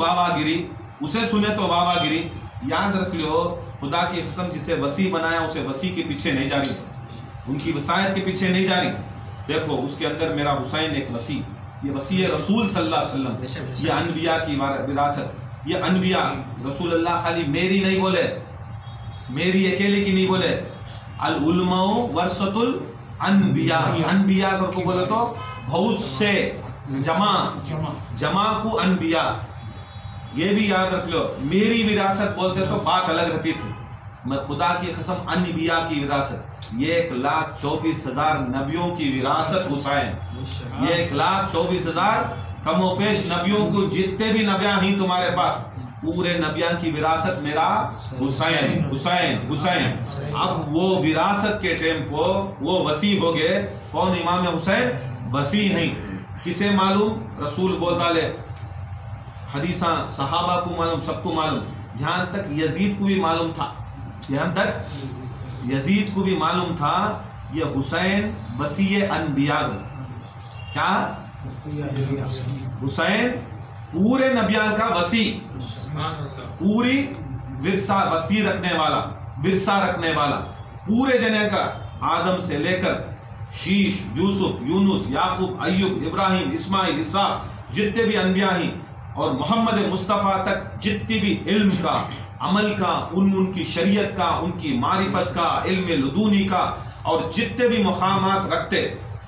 واہ گری۔ یاد رکھ لو خدا کی قسم جسے وصی بنایا اسے وصی کے پیچھے نہیں جا رہی، ان کی وصایت کے پیچھے نہیں جا رہی۔ دیکھو اس کے اندر میرا حسین ایک وصی، یہ وصی رسول صلی اللہ علیہ وسلم، یہ انبیاء کی وراثت، یہ انبیاء رسول اللہ خالی میری نہیں بولے، میری اکیلے کی نہیں بولے، العلماء ورثۃ الانبیاء، انبیاء کر کو بولے تو بہت سے جمع کو انبیاء۔ یہ بھی یاد رکھ لو میری وراثت بولتے تو بات الگ رہتی تھی، میں خدا کی قسم انبیاء کی وراثت، 1,24,000 نبیوں کی وراثت حسین، 1,24,000 کم و پیش نبیوں کو جتنے بھی نبیاں ہیں تمہارے پاس پورے نبیاں کی وراثت میرا حسین۔ اب وہ وراثت کے ٹائم کو وہ وصی ہو گئے، کون؟ امام حسین وصی ہیں۔ کسے معلوم؟ رسول بولتا لے، حدیثاں صحابہ کو معلوم، سب کو معلوم، یہاں تک یزید کو بھی معلوم تھا، یہ حسین وصی انبیاء۔ کیا؟ حسین پورے نبیاں کا وصی، پوری وصی رکھنے والا پورے جنے کا، آدم سے لے کر شیش، یوسف، یونس، یعقوب، ایوب، ابراہیم، اسماعیل، اسحاق، جتنے بھی انبیاء ہیں اور محمد مصطفیٰ تک جتنی بھی علم کا، عمل کا، ان کی شریعت کا، ان کی معرفت کا، علم لدونی کا، اور جتنے بھی مقامات رکھتے۔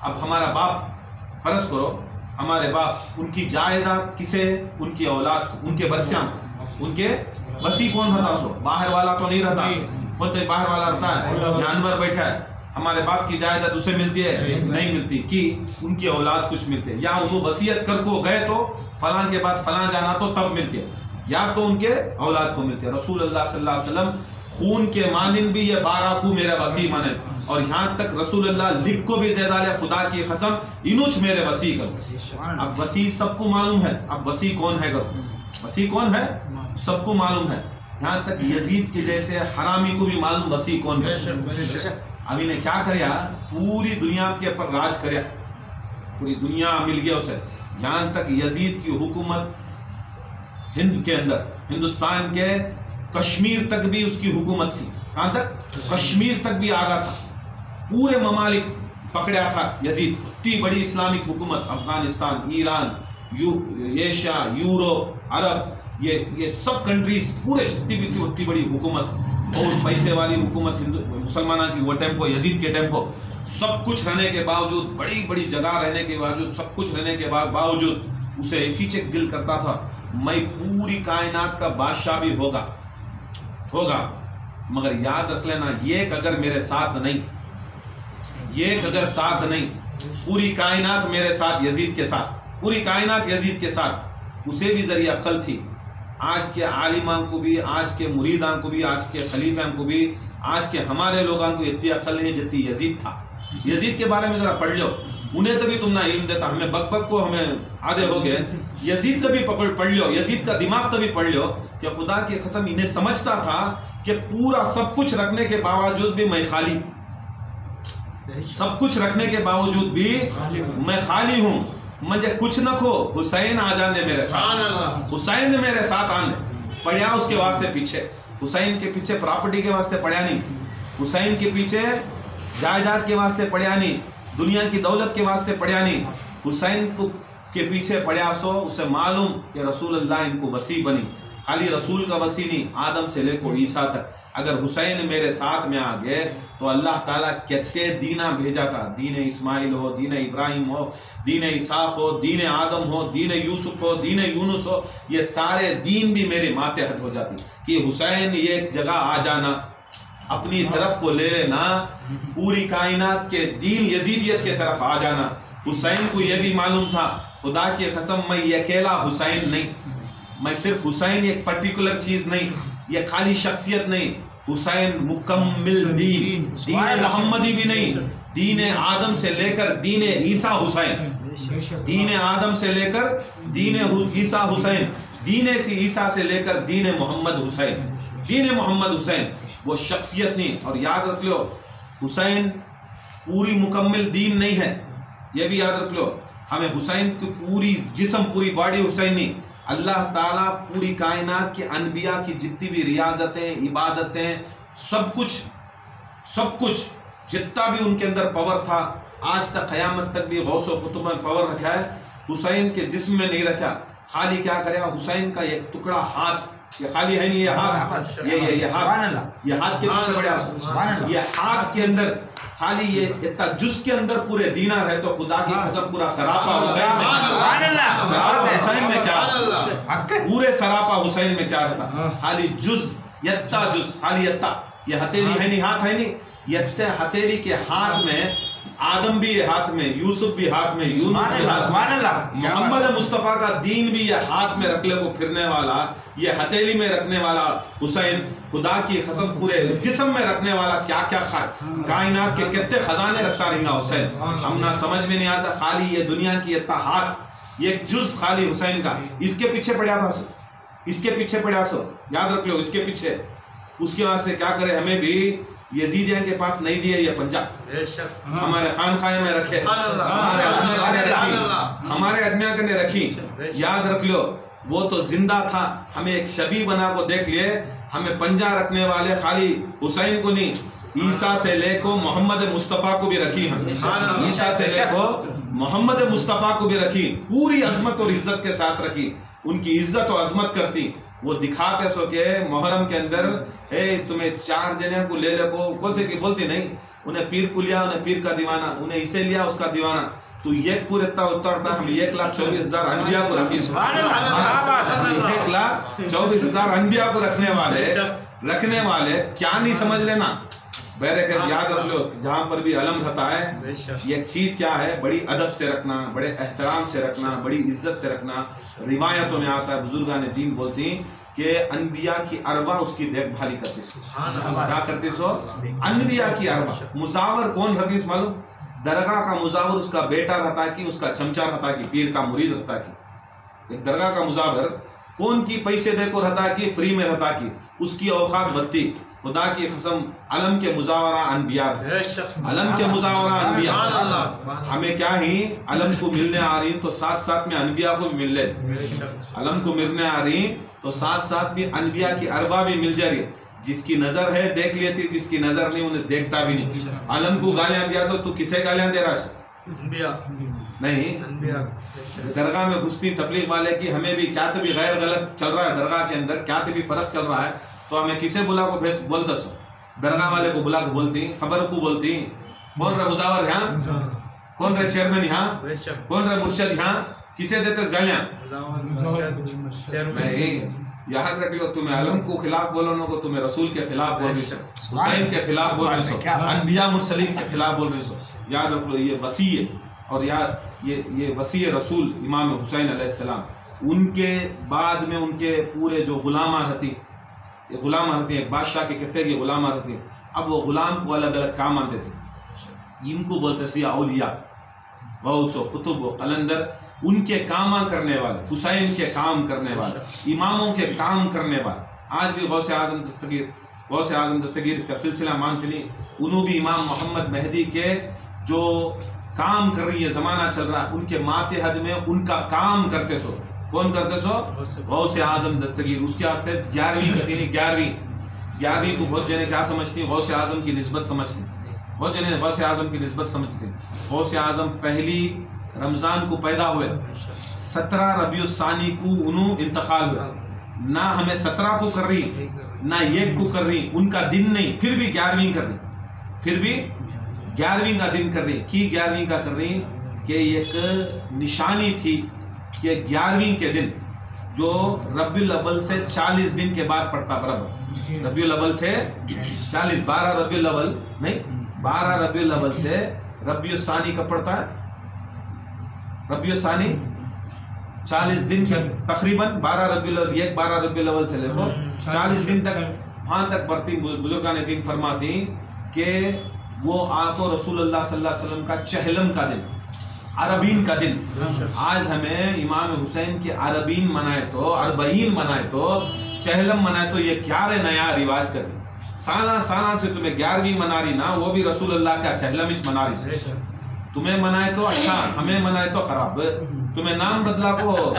اب ہمارا باپ فرض کرو، ہمارے باپ ان کی جائیداد کسے؟ ان کی اولاد، ان کے بچیاں، ان کے وصی کون رہتا؟ سو باہر والا تو نہیں رہتا، بولتے باہر والا رہتا ہے، جانور بیٹھا ہے، ہمارے باپ کی جائیداد اسے ملتی ہے؟ نہیں ملتی، کہ ان کی اولاد کچھ ملتے ہیں، یا وہ وصیت کر کو گئے تو فلاں کے بعد فلاں جانا تو تب ملتی ہے، یا تو ان کے اولاد کو ملتی ہے۔ رسول اللہ صلی اللہ علیہ وسلم خون کے مانند بھی یہ 12 کو میرے وصی مانے، اور یہاں تک رسول اللہ لکھ کو بھی دے ڈالے خدا کی قسم انوچ میرے وصی کرو۔ اب وصی سب کو معلوم ہے، اب وصی کون ہے کرو، وصی کون ہے سب کو معلوم ہے، یہاں تک یزید کے جیسے حرامی کو بھی معلوم وصی کون ہے۔ اب انہیں کیا کریا؟ پوری دنیا کے اوپر راج کریا، پوری دنیا مل گیا اسے، یہاں تک یزید کی حکومت ہند کے اندر، ہندوستان کے کشمیر تک بھی اس کی حکومت تھی۔ کہاں تک؟ کشمیر تک بھی آگا تھا، پورے ممالک پکڑیا تھا یزید، اتنی بڑی اسلامک حکومت، افغانستان، ایران، ایشیا، یوروپ، عرب، یہ سب کنٹریز پورے جتنی بھی تھی اتنی بڑی حکومت، بہت پیسے والی حکومت مسلمانوں کی وہ ٹیمپو، یزید کے ٹیمپو، سب کچھ رہنے کے باوجود، بڑی بڑی جگہ رہنے کے باوجود، سب کچھ رہنے کے باوجود اسے ایک ہی چیز دل کرتا تھا، میں پوری کائنات کا بادشاہ بھی ہوگا، مگر یاد رکھ لینا یہ اگر میرے ساتھ نہیں، پوری کائنات میرے ساتھ، یزید کے ساتھ، پوری کائنات یزید کے ساتھ، اسے بھی ذریعہ عقل تھی۔ آج کے عالمان کو بھی، آج کے مریدان کو بھی، آج کے خلیفان کو بھی، آج کے ہمارے لوگوں کو اتنی عقل نہیں جتنی یزید تھا۔ یزید کے بارے میں ذرا پڑھ لو، انہیں تو بھی تم نہ علم دیتا، ہمیں بک بک کو ہمیں آدھے ہو گئے، یزید تو بھی پڑھ لو، یزید کا دماغ تو بھی پڑھ لو، کہ خدا کی قسم انہیں سمجھتا تھا کہ پورا سب کچھ رکھنے کے باوجود بھی میں خالی، سب کچھ رکھنے کے باوجود بھی میں خالی ہوں، مجھے کچھ نہ کھو، حسین آ جانے میرے ساتھ، حسین نے میرے ساتھ آنے پڑیا، اس کے واسطے پیچھے، حسین کے پیچھے پراپرٹی کے واسطے پڑیا نہیں، حسین کے پیچھے جائیداد کے واسطے پڑیا نہیں، دنیا کی دولت کے واسطے پڑھیا نہیں، حسین کو کے پیچھے پڑھیا سو اسے معلوم کہ رسول اللہ ان کو وسیع بنی، خالی رسول کا وسیع نہیں، آدم سے لے کو عیسیٰ تک۔ اگر حسین میرے ساتھ میں آ گئے تو اللہ تعالیٰ کتنے دینہ بھیجا تھا، دین اسماعیل ہو، دین ابراہیم ہو، دین اسحاق ہو، دین آدم ہو، دین یوسف ہو، دین یونس ہو، یہ سارے دین بھی میرے ماتحت ہو جاتی کہ حسین یہ ایک جگہ آ جانا، اپنی طرف کو لے لینا، پوری کائنات کے دین یزیدیت کے طرف آ جانا۔ حسین کو یہ بھی معلوم تھا، خدا کی قسم میں یہ اکیلا حسین نہیں، میں صرف حسین ایک پرٹیکولر چیز نہیں، یہ خالی شخصیت نہیں، حسین مکمل دین، دین محمدی بھی نہیں، دین آدم سے لے کر دین عیسیٰ حسین، دین آدم سے لے کر دین عیسیٰ حسین، دین عیسیٰ سے لے کر دین محمد حسین، دین محمد حسین، وہ شخصیت نہیں۔ اور یاد رکھ لو حسین پوری مکمل دین نہیں ہے، یہ بھی یاد رکھ لو، ہمیں حسین کی پوری جسم پوری باڈی حسین نہیں، اللہ تعالیٰ پوری کائنات کے انبیاء کی جتنی بھی ریاضتیں عبادتیں سب کچھ جتنا بھی ان کے اندر پاور تھا آج تک قیامت تک بھی غوث و قطب میں پاور رکھا ہے، حسین کے جسم میں نہیں رکھا، خالی کیا کرے حسین کا ایک ٹکڑا ہاتھ، یہ خالی ہے نہیں، یہ ہاتھ، یہ ہاتھ کے پیچھے پڑا، یہ ہاتھ کے اندر خالی یہ اتنا جس کے اندر پورے دینار ہے تو خدا کی قسم پورا سراپا حسین میں کیا، پورے سراپا حسین میں کیا رہتا، خالی جز یتا جز، خالی یتا، یہ ہتھیلی ہے نہیں، ہاتھ ہے نہیں، یہ ہتھیلی کے ہاتھ میں آدم بھی ہاتھ میں، یوسف بھی ہاتھ میں، یونس بھی ہاتھ میں، محمد مصطفیٰ کا دین بھی یہ ہاتھ میں رکھ لے کو پھرنے والا، یہ ہتھیلی میں رکھنے والا حسین، خدا کی قسم پورے جسم میں رکھنے والا، کیا کیا کائنات کے کتنے خزانے رکھتا رہیں گا حسین، ہم نہ سمجھ میں نہیں آتا، خالی یہ دنیا کی اتنا ہاتھ، یہ جز خالی حسین کا، اس کے پیچھے پڑیا تھا، اس کے پیچھے پڑیا سو، یاد رکھ لو اس کے پیچھے، اس کے واسطے کیا کرے، ہمیں بھی یزیدیاں کے پاس نہیں دیے یہ پنجہ، ہمارے خانخانے میں رکھے، ہمارے ادمیاں نے رکھی، یاد رکھ لو وہ تو زندہ تھا، ہمیں ایک شبیہ بنا کو دیکھ لیے، ہمیں پنجہ رکھنے والے خالی حسین کو نہیں، عیسیٰ سے لے کو محمد مصطفیٰ کو بھی رکھی، ہم عیسیٰ سے لے کو محمد مصطفیٰ کو بھی رکھی، پوری عظمت اور عزت کے ساتھ رکھی، ان کی عزت و عظمت کرتی، وہ دکھاتے سو کہ محرم کے اندر تمہیں 4 جنے کو لے لے کو کوسے کی بولتی نہیں، انہیں پیر کو لیا، انہیں پیر کا دیوانہ، انہیں اسے لیا اس کا دیوانہ، تو ایک پورے اترتا ہم 1,24,000 انبیاء کو رکھی، 1,24,000 انبیاء کو رکھنے والے کیا نہیں سمجھ لینا، بہرکت یاد رکھ لو جہاں پر بھی علم رہتا ہے یہ چیز کیا ہے، بڑی ادب سے رکھنا، بڑے احترام سے رکھنا، بڑی عزت سے رکھنا۔ روایتوں میں آتا ہے، بزرگان دین بولتی ہیں کہ انبیاء کی ارواح اس کی دیکھ بھالی کرتی سو، کیا کرتی سو؟ انبیاء کی ارواح، مزاور کون رہتی اس معلوم؟ درگاہ کا مزاور اس کا بیٹا رہتا کہ اس کا چمچہ رہتا کہ پیر کا مرید رہتا کہ ایک درگاہ کا مزاور کون کی پیسے دے کو رہتا کہ فری میں رہتا کہ اس کی اوقات بدتی، خدا کی قسم علم کے مزاورہ انبیاء، علم کے مزاورہ انبیاء، ہمیں کیا ہی علم کو ملنے آ رہی تو ساتھ ساتھ میں انبیاء کو بھی مل لے، علم کو ملنے آ رہی تو ساتھ ساتھ بھی انبیاء کی ارواح بھی مل جا رہی، جس کی نظر ہے دیکھ لیتی، جس کی نظر نہیں انہیں دیکھتا بھی نہیں۔ علم کو گالیاں دیا تو کسے گالیاں دے رہا ہے؟ نہیں، درگاہ میں گھستی تبلیغ والے کی، ہمیں بھی کیا تو بھی غیر غلط چل رہا ہے درگاہ کے اندر، کیا تو بھی فرق چل رہا ہے تو ہمیں کسے بلا کو بولتا سو، درگاہ والے کو بلا کو بولتی، خبر کو بولتی، کون رہا مزاور یہاں، کون رہے چیئرمین یہاں، کون رہے مرشد یہاں، کسے دیتے گالیاں؟ یاد رکھ لو، تمہیں علم کو خلاف بولو نو کو تمہیں رسول کے خلاف بول رہی سو، حسین کے خلاف بول رہی سو، انبیاء مرسلین کے خلاف بول رہی سو، یاد رکھ لو یہ وسیع ہے، اور یہ وسیع رسول امام حسین علیہ السلام، ان کے بعد میں ان کے پورے جو غلامہ رہتی، ایک بادشاہ کے کہتے ہیں غلامہ رہتی ہیں، اب وہ غلام کو الگ الگ کام آتے تھے، ان کو بولتے تھے اولیاء، غوث و قطب و قلندر، ان کے کام کرنے والے، حسین کے کام کرنے والے، اماموں کے کام کرنے والے، آج بھی غوث اعظم دستگیر کا سلسلہ مانتے نہیں، انہوں بھی امام محمد مہدی کے جو کام کر رہی ہے زمانہ چل رہا ہے، ان کے ماتحت میں ان کا کام کرتے سو، کون کرتے سو؟ غوث اعظم دستگیر، اس کے واسطے 11ویں کو بہت جنے کیا سمجھتی، غوث اعظم کی نسبت سمجھتی، بہت جنے غوث اعظم کی نسبت سمجھتے ہیں. غوث اعظم پہلی رمضان کو پیدا ہوئے, 17 ربیع الثانی کو انہوں انتقال ہوئے. نہ ہمیں 17 کو کر رہی نہ 1 کو کر رہی, ان کا دن نہیں, پھر بھی 11ویں کر رہی, پھر بھی 11ویں کا دن کر رہی. کی 11ویں کا کر رہی کہ ایک نشانی تھی کہ 11ویں کے دن جو ربیع الاول سے 40 دن کے بعد پڑتا برابر, ربیع الاول سے 40, 12 ربیع الاول نہیں, 12 ربیع الاول سے ربیع الثانی کا پڑتا ہے, ربیع الثانی 40 دن کے تقریباً 12 ربیع الاول, 12 ربیع الاول سے لے تو 40 دن تک وہاں تک بڑھتی. بزرگان دین فرماتی کہ وہ آپ کو رسول اللہ صلی اللہ علیہ وسلم کا چہلم کا دن, عربین کا دن. آج ہمیں امام حسین کے عربین منائے تو, اربعین منائے تو, چہلم منائے تو, یہ کیا رہے نیا رواج کا دن. سالہ سے تمہیں 11ویں منا رہی نا, وہ بھی رسول اللہ کا چہلم ہی منا رہی. تمہیں منائے تو اچھا, ہمیں منائے تو خراب. تمہیں نام بدلا کو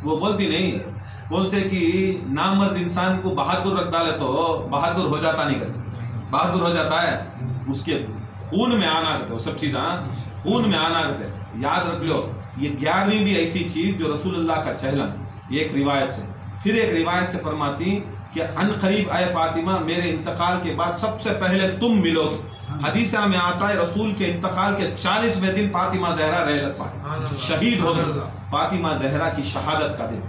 وہ بولتی نہیں, کون سے کہ نامرد انسان کو بہادر رکھ ڈالے تو بہادر ہو جاتا نہیں کرتے, بہادر ہو جاتا ہے, اس کے خون میں آنا کرتے, وہ سب چیزیں خون میں آنا کرتے. یاد رکھ لو, یہ 11ویں بھی ایسی چیز جو رسول اللہ کا چہلم, یہ ایک روایت سے. پھر ایک روایت سے فرماتی کہ ان قریب اے فاطمہ, میرے انتقال کے بعد سب سے پہلے تم ملو. حدیثہ میں آتا ہے رسول کے انتقال کے 40ویں دن فاطمہ زہرا رحلت پائی, شہید ہو گئی. فاطمہ زہرا کی شہادت کا دن,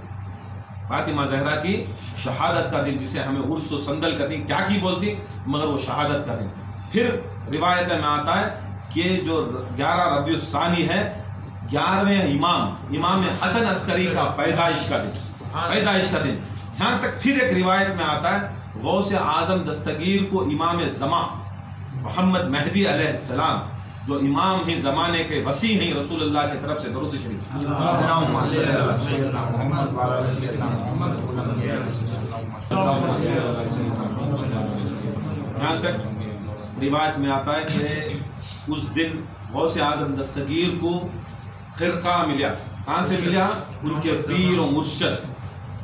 فاطمہ زہرا کی شہادت کا دن, جسے ہمیں عرس و سندل کا دن کیا کی بولتی, مگر وہ شہادت کا دن. پھر روایت میں آتا ہے کہ جو 11 ربیع الثانی ہے, 11ویں امام حسن عسکری کا پیدائش کا دن, پیدائش کا دن. یہاں تک پھر ایک روایت میں آتا ہے غوث اعظم دستگیر کو امام زمان محمد مہدی علیہ السلام, جو امام ہی زمانے کے وسیع ہیں, رسول اللہ کی طرف سے درود شریف. یہاں تک روایت میں آتا ہے کہ اس دن غوث اعظم دستگیر کو خرقہ ملا. کہاں سے ملا؟ ان کے پیر و مرشد,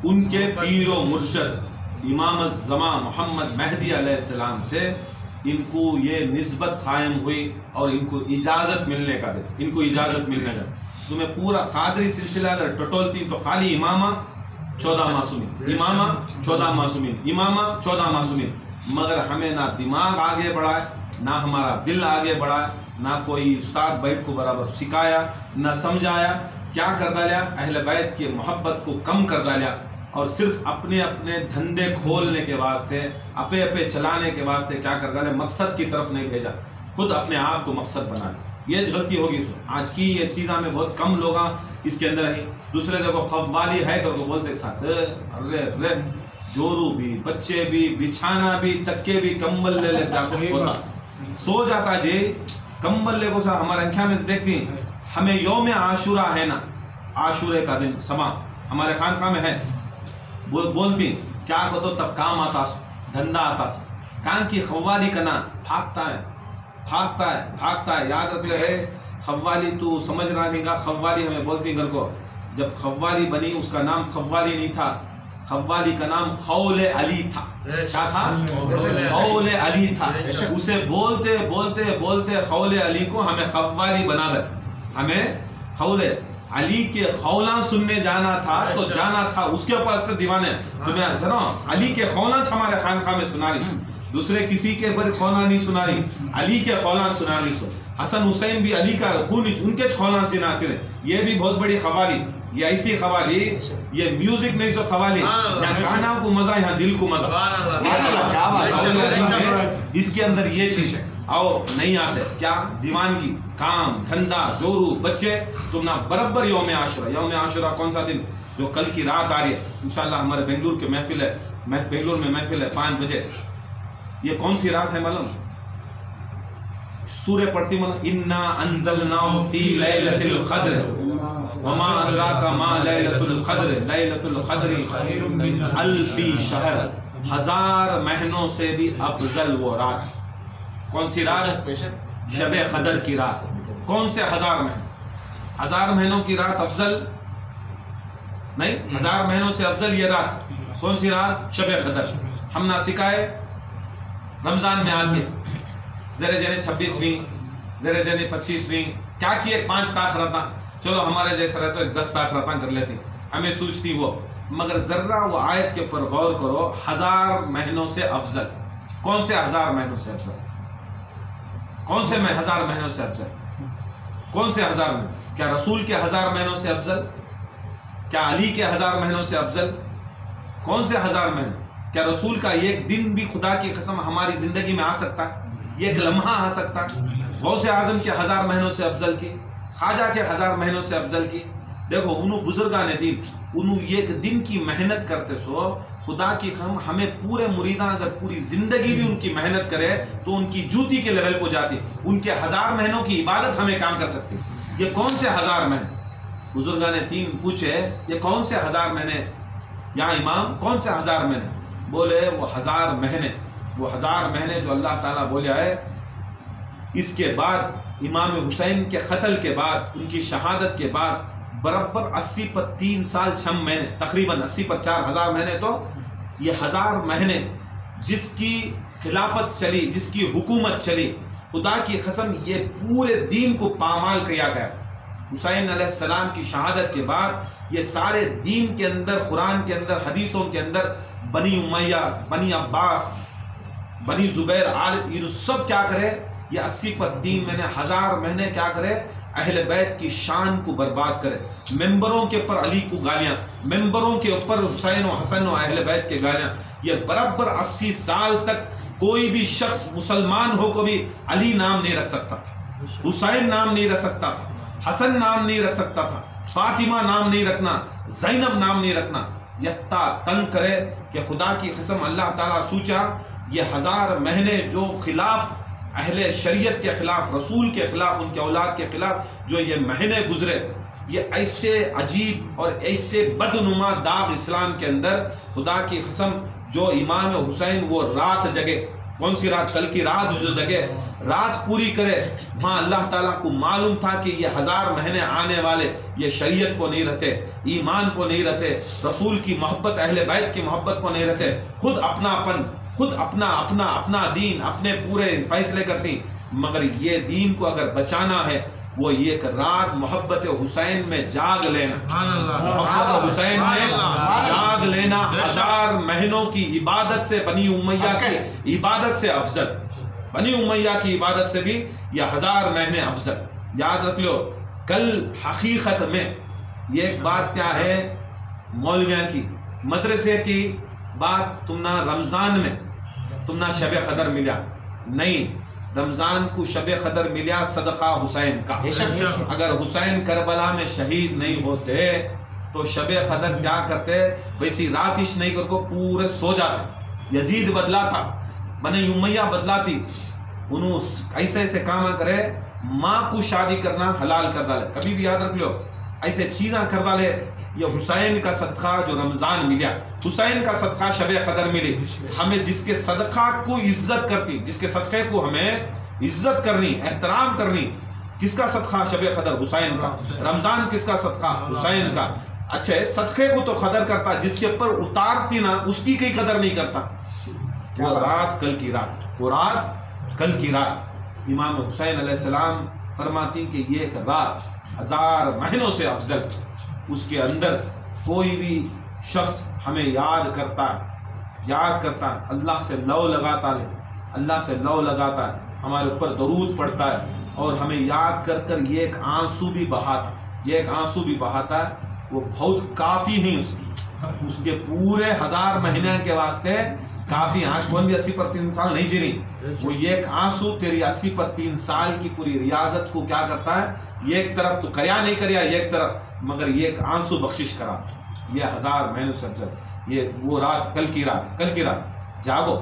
ان کے پیر و مرشد امام الزمان محمد مہدی علیہ السلام سے ان کو یہ نسبت قائم ہوئی اور ان کو اجازت ملنے کا دن, ان کو اجازت ملنے کا. تمہیں پورا قادری سلسلہ اگر ٹٹولتی تو خالی امامہ 14 معصومین, امامہ 14 معصومین, امامہ 14 معصومین. مگر ہمیں نہ دماغ آگے بڑھائے, نہ ہمارا دل آگے بڑھائے, نہ کوئی استاد بیت کو برابر سکھایا, نہ سمجھایا. کیا کر ڈالیا, اہل بیت کی محبت کو کم کر ڈالیا, اور صرف اپنے اپنے دھندے کھولنے کے واسطے, اپے چلانے کے واسطے کیا کر ڈالے, مقصد کی طرف نہیں بھیجا, خود اپنے آپ کو مقصد بنا لیا. یہ غلطی ہوگی. آج کی یہ چیزاں میں بہت کم لوگ اس کے اندر ہی. دوسرے دیکھو قوالی ہے کر کو بولتے ساتھ ارے جورو بھی, بچے بھی, بچھانا بھی, تکے بھی, کمبل لے لیتا سوتا, سو جاتا جی, کمبل لے کو سا. ہمارے انکھیاں میں سے دیکھتی ہیں, ہمیں یوم عاشورہ ہے نا, عاشورے کا دن سما ہمارے خانقاہ میں ہے, وہ بولتی کیا کو تو تب کام آتا سا, دھندا آتا سا. کام کی قوالی کا نام بھاگتا ہے, بھاگتا ہے, بھاگتا ہے. یاد رکھ لے, قوالی تو سمجھ رہا نہیں گا. قوالی ہمیں بولتی گھر کو, جب قوالی بنی اس کا نام قوالی نہیں تھا, قوالی کا نام خول علی تھا. کیا تھا؟ خول علی تھا. اسے بولتے بولتے بولتے خول علی کو ہمیں قوالی بنا دے. ہمیں خول علی کے خولاں سننے جانا تھا تو جانا تھا, اس کے پاس دیوانے. تمہیں سنو, علی کے خولاں ہمارے خانقاہ میں سنا رہی, دوسرے کسی کے بر خولاں نہیں سنا رہی, علی کے خولاں سنا رہی. سو حسن حسین بھی علی کا خون, ان کے خولاں سنا سنے. یہ بھی بہت بڑی قوالی, یہ ایسی قوالی, یہ میوزک نہیں تو قوالی. یہاں کانا کو مزہ, یہاں دل کو مزہ. اس کے اندر یہ چیز ہے. آؤ نہیں آتے کیا دیوانگی, کام دھندا, جورو, بچے. تم نہ برابر یوم عاشورہ. یوم عاشورہ کون سا دن؟ جو کل کی رات آ رہی ہے انشاءاللہ. ہمارے بنگلور کے محفل ہے, بنگلور میں محفل ہے 5 بجے. یہ کون سی رات ہے معلوم؟ سورہ پڑھتی معلوم, انا انزلناہ فی لیلۃ القدر وما ادراک ما لیلۃ القدر لیلۃ القدر خیر من الف شہر. 1000 مہینوں سے بھی افضل وہ رات. کون سی رات؟ شب قدر کی رات. کون سے 1000 مہینے؟ 1000 مہینوں کی رات افضل نہیں, 1000 مہینوں سے افضل یہ رات. کون سی رات؟ شب قدر. ہم نہ سکھائے رمضان میں آ کے ذرے جنے 26ویں، ذرے جنے 25ویں کیا کیے، 5 طاق رہتا، چلو ہمارے جیسا رہتا 10 طاق رہتا کر لیتی، ہمیں سوچتی وہ، مگر ذرہ وہ آیت کے اوپر غور کرو، 1000 مہینوں سے افضل، کون سے 1000 مہینوں سے افضل، کون سے 1000 مہینوں سے افضل، کون سے 1000 مہینوں، کیا رسول کے 1000 مہینوں سے افضل، کیا علی کے 1000 مہینوں سے افضل، کون سے 1000 مہینے، کیا رسول کا ایک دن بھی خدا کی قسم ہماری زندگی میں آ سکتا ہے، ایک لمحہ آ سکتا ہے، غوث اعظم کے 1000 مہینوں سے افضل کی، خواجہ کے 1000 مہینوں سے افضل کی، دیکھو انہوں بزرگان دین انہوں ایک دن کی محنت کرتے سو، خدا کی قسم ہمیں پورے مریداں اگر پوری زندگی بھی ان کی محنت کرے تو ان کی جوتی کے لیول پہ جاتی، ان کے 1000 مہینوں کی عبادت ہمیں کام کر سکتی، یہ کون سے 1000 مہینے، بزرگان دین پوچھے یہ کون سے 1000 مہینے یا امام کون سے 1000 مہینے، بولے وہ 1000 مہینے، وہ 1000 مہینے جو اللہ تعالیٰ بولے ہے، اس کے بعد امام حسین کے قتل کے بعد، ان کی شہادت کے بعد برابر 80 پر 3 سال 6 مہینے، تقریباً 80 پر 4 1000 مہینے، تو یہ 1000 مہینے جس کی خلافت چلی، جس کی حکومت چلی، خدا کی قسم یہ پورے دین کو پامال کیا گیا، حسین علیہ السلام کی شہادت کے بعد یہ سارے دین کے اندر، قرآن کے اندر، حدیثوں کے اندر بنی امیہ، بنی عباس، بنی زبیر، یہ سب کیا کرے، یہ 80 پر 3 مہینے 1000 مہینے کیا کرے، اہل بیت کی شان کو برباد کرے، ممبروں کے اوپر علی کو گالیاں، ممبروں کے اوپر حسین و حسن و اہل بیت کے گالیاں، یہ برابر 80 سال تک کوئی بھی شخص مسلمان ہو کو بھی علی نام نہیں رکھ سکتا تھا، حسین نام نہیں رکھ سکتا تھا، حسن نام نہیں رکھ سکتا تھا، فاطمہ نام نہیں رکھنا، زینب نام نہیں رکھنا، یتا تنگ کرے کہ خدا کی قسم اللہ تعالیٰ سوچا یہ 1000 مہینے جو خلاف اہل شریعت کے خلاف، رسول کے خلاف، ان کے اولاد کے خلاف جو یہ مہینے گزرے، یہ ایسے عجیب اور ایسے بدنما داغ اسلام کے اندر، خدا کی قسم جو امام حسین وہ رات جگے، کون سی رات، کل کی رات جو جگے، رات پوری کرے، وہاں اللہ تعالیٰ کو معلوم تھا کہ یہ 1000 مہینے آنے والے یہ شریعت کو نہیں رہتے، ایمان کو نہیں رہتے، رسول کی محبت، اہل بیت کی محبت کو نہیں رہتے، خود اپنا دین، اپنے پورے فیصلے کرتی، مگر یہ دین کو اگر بچانا ہے وہ ایک رات محبت حسین میں جاگ لینا، محبت حسین میں جاگ لینا 1000 مہینوں کی عبادت سے، بنی امیہ کی عبادت سے افضل، بنی امیہ کی عبادت سے بھی یہ 1000 مہینے افضل، یاد رکھ لو۔ کل حقیقت میں یہ ایک بات کیا ہے، مولویاں کی مدرسے کی بات، تم نہ رمضان میں تم نہ شب قدر ملا، نہیں، رمضان کو شب قدر ملا صدقہ حسین کا، اگر حسین کربلا میں شہید نہیں ہوتے تو شب قدر کیا کرتے، ویسی راتش نہیں کر کو پورے سو جاتے، یزید بدلا تھا، بنی امیہ بدلا تھی، انہوں ایسے ایسے کام کرے، ماں کو شادی کرنا حلال کر ڈالے، کبھی بھی یاد رکھ لو، ایسے چیزاں کر ڈالے، یہ حسین کا صدقہ جو رمضان ملیا، حسین کا صدقہ شب قدر ملی، ہمیں جس کے صدقہ کو عزت کرتی، جس کے صدقے کو ہمیں عزت کرنی، احترام کرنی، کس کا صدقہ شب قدر، حسین کا، رمضان کس کا صدقہ، حسین کا، اچھا صدقے کو تو قدر کرتا، جس کے اوپر اتارتی نا اس کی کوئی قدر نہیں کرتا، وہ رات کل کی رات، وہ رات کل کی رات، امام حسین علیہ السلام فرماتی کہ یہ ایک رات 1000 مہینوں سے افضل، اس کے اندر کوئی بھی شخص ہمیں یاد کرتا ہے، اللہ سے لو لگاتا ہے، اللہ سے لو لگاتا ہے، ہمارے اوپر درود پڑتا ہے، اور ہمیں یاد کر کر یہ ایک آنسو بھی بہاتا ہے، وہ بہت کافی نہیں، اس کے پورے 1000 مہینے کے واسطے کافی، آج کون بھی 80 پر 3 سال نہیں جی رہی، وہ یہ ایک آنسو تیری 80 پر 3 سال کی پوری ریاضت کو کیا کرتا ہے، یہ ایک طرف تو کریا نہیں کریا، یہ ایک طرف، مگر یہ ایک آنسو بخشش کرا، یہ 1000 مہینوں سے افضل، یہ وہ رات کل کی رات، جاگو،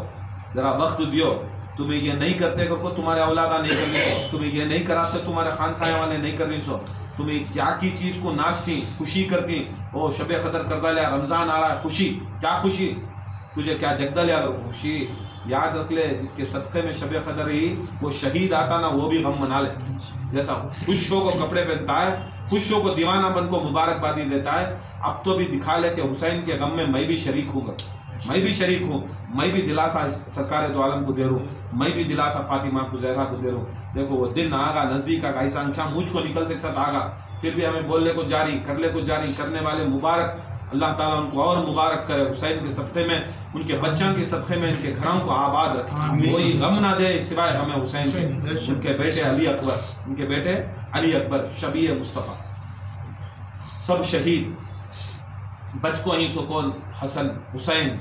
ذرا وقت دیو، تمہیں یہ نہیں کرتے کو تمہارے اولادہ نہیں کرنی سو، تمہیں یہ نہیں کراتے تمہارے خانخانے والے نہیں کرنی سو، تمہیں کیا کی چیز کو ناچتی، خوشی کرتی، او شب قدر کر لیا، رمضان آ رہا ہے، خوشی، کیا خوشی، تجھے کیا جگدہ لیا خوشی، یاد رکھ لے جس کے صدقے میں شب قدر ہی وہ شہید آتا نا، وہ بھی غم منا لے، جیسا خوش ہو کو کپڑے پہنتا ہے، خوش ہو کو دیوانہ بن کو مبارکبادی دیتا ہے، اب تو بھی دکھا لے کہ حسین کے غم میں میں بھی شریک ہوں گا، میں بھی شریک ہوں، میں بھی دلاسا سرکار دو عالم کو دے رہا ہوں، میں بھی دلاسا فاطمہ کو زہرا کو دے رہا ہوں۔ دیکھو وہ دن آگا نزدیک آگا، ایسا انکھا مجھ کو نکلتے ساتھ آگا، پھر بھی ہمیں بولنے کو جاری کرنے کو جاری کرنے والے مبارک اللہ تعالیٰ ان کو اور مبارک کرے، حسین کے صدقے میں، ان کے بچوں کے صدقے میں ان کے گھروں کو آباد رکھے، کوئی غم نہ دے سوائے غم حسین کے۔ ان کے بیٹے علی اکبر، ان کے بیٹے علی اکبر شبیہ مصطفیٰ سب شہید، بچ کو ہی سکول حسن حسین،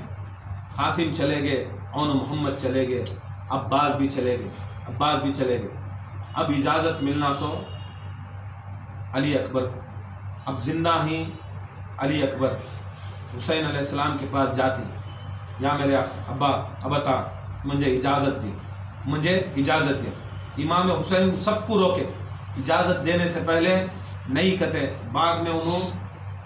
قاسم چلے گئے، اون محمد چلے گئے، عباس بھی چلے گئے۔ اب اجازت ملنا سو علی اکبر کو، اب زندہ ہی علی اکبر حسین علیہ السلام کے پاس جاتی، یا میرے ابا تا مجھے اجازت دے۔ امام حسین سب کو روکے، اجازت دینے سے پہلے نہیں کہتے، بعد میں انہوں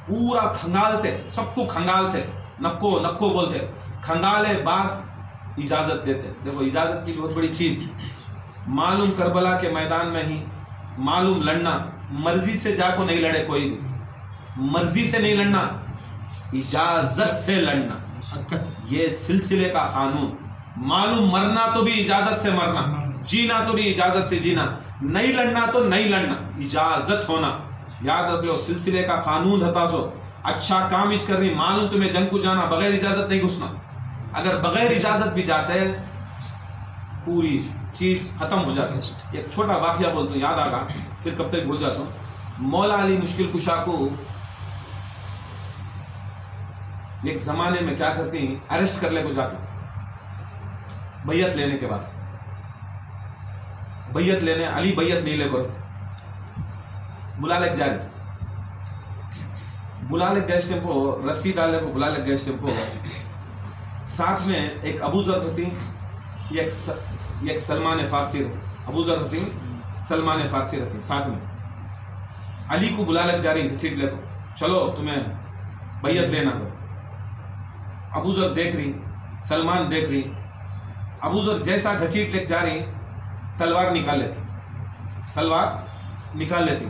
پورا کھنگالتے، سب کو کھنگالتے، نکو نکو بولتے، کھنگالے بعد اجازت دیتے۔ دیکھو اجازت کی بہت بڑی چیز، معلوم کربلا کے میدان میں ہی معلوم لڑنا، مرضی سے جا کو نہیں لڑے کوئی بھی، مرضی سے نہیں لڑنا، اجازت سے لڑنا، یہ سلسلے کا قانون۔ معلوم مرنا تو بھی اجازت سے مرنا، جینا تو بھی اجازت سے جینا، نہیں لڑنا تو نہیں لڑنا، اجازت ہونا، یاد رکھ لو، سلسلے کا قانون ہوتا سو۔ اچھا کام اچ کر رہی، معلوم تمہیں جنگ کو جانا، بغیر اجازت نہیں گھسنا، اگر بغیر اجازت بھی جاتے پوری چیز ختم ہو جاتی ہے۔ ایک چھوٹا واقعہ بولتا ہوں، یاد آگا پھر کب تک بھول جاتا ہوں۔ مولا علی مشکل کشا کو ایک زمانے میں کیا کرتی ہیں، اریسٹ کرنے کو جاتے بیعت لینے کے واسطے، بیعت لینے، علی بیعت نہیں لے کر بلا لے جاری، بلا لے گئے ٹیمپو، رسی ڈالنے کو بلا لے گئے ٹیمپو، ساتھ میں ایک ابو ذر ہوتی، ایک سلمان فارسی رہتی، ابو ذر ہوتی سلمان فارسی رہتی، ساتھ میں علی کو بلا لے جاری گھچیٹ لے کو، چلو تمہیں بیعت لینا ہو۔ ابو ذر دیکھ رہی، سلمان دیکھ رہی، ابو ذر جیسا گھچیٹ لے جا رہی، تلوار نکال لیتی،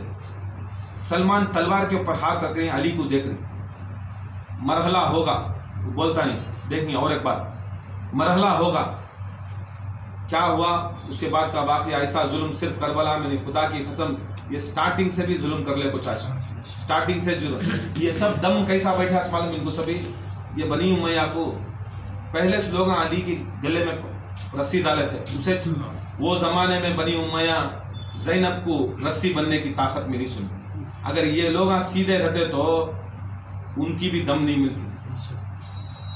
سلمان تلوار کے اوپر ہاتھ رکھ رہے ہیں، علی کو دیکھ رہی، مرحلہ ہوگا، بولتا نہیں، دیکھیں اور ایک بات، مرحلہ ہوگا، کیا ہوا اس کے بعد کا واقعہ، ایسا ظلم صرف کربلا میں نہیں، خدا کی قسم یہ سٹارٹنگ سے بھی ظلم کر لے کو چاہیے، سٹارٹنگ سے ظلم، یہ سب دم کیسا بیٹھا اس معلوم ان کو سبھی، یہ بنی امیہ کو پہلے سے لوگ علی کے گلے میں رسی ڈالے تھے، اسے وہ زمانے میں بنی امیہ زینب کو رسی بننے کی طاقت ملی سن، اگر یہ لوگ سیدھے رہتے تو ان کی بھی دم نہیں ملتی تھی،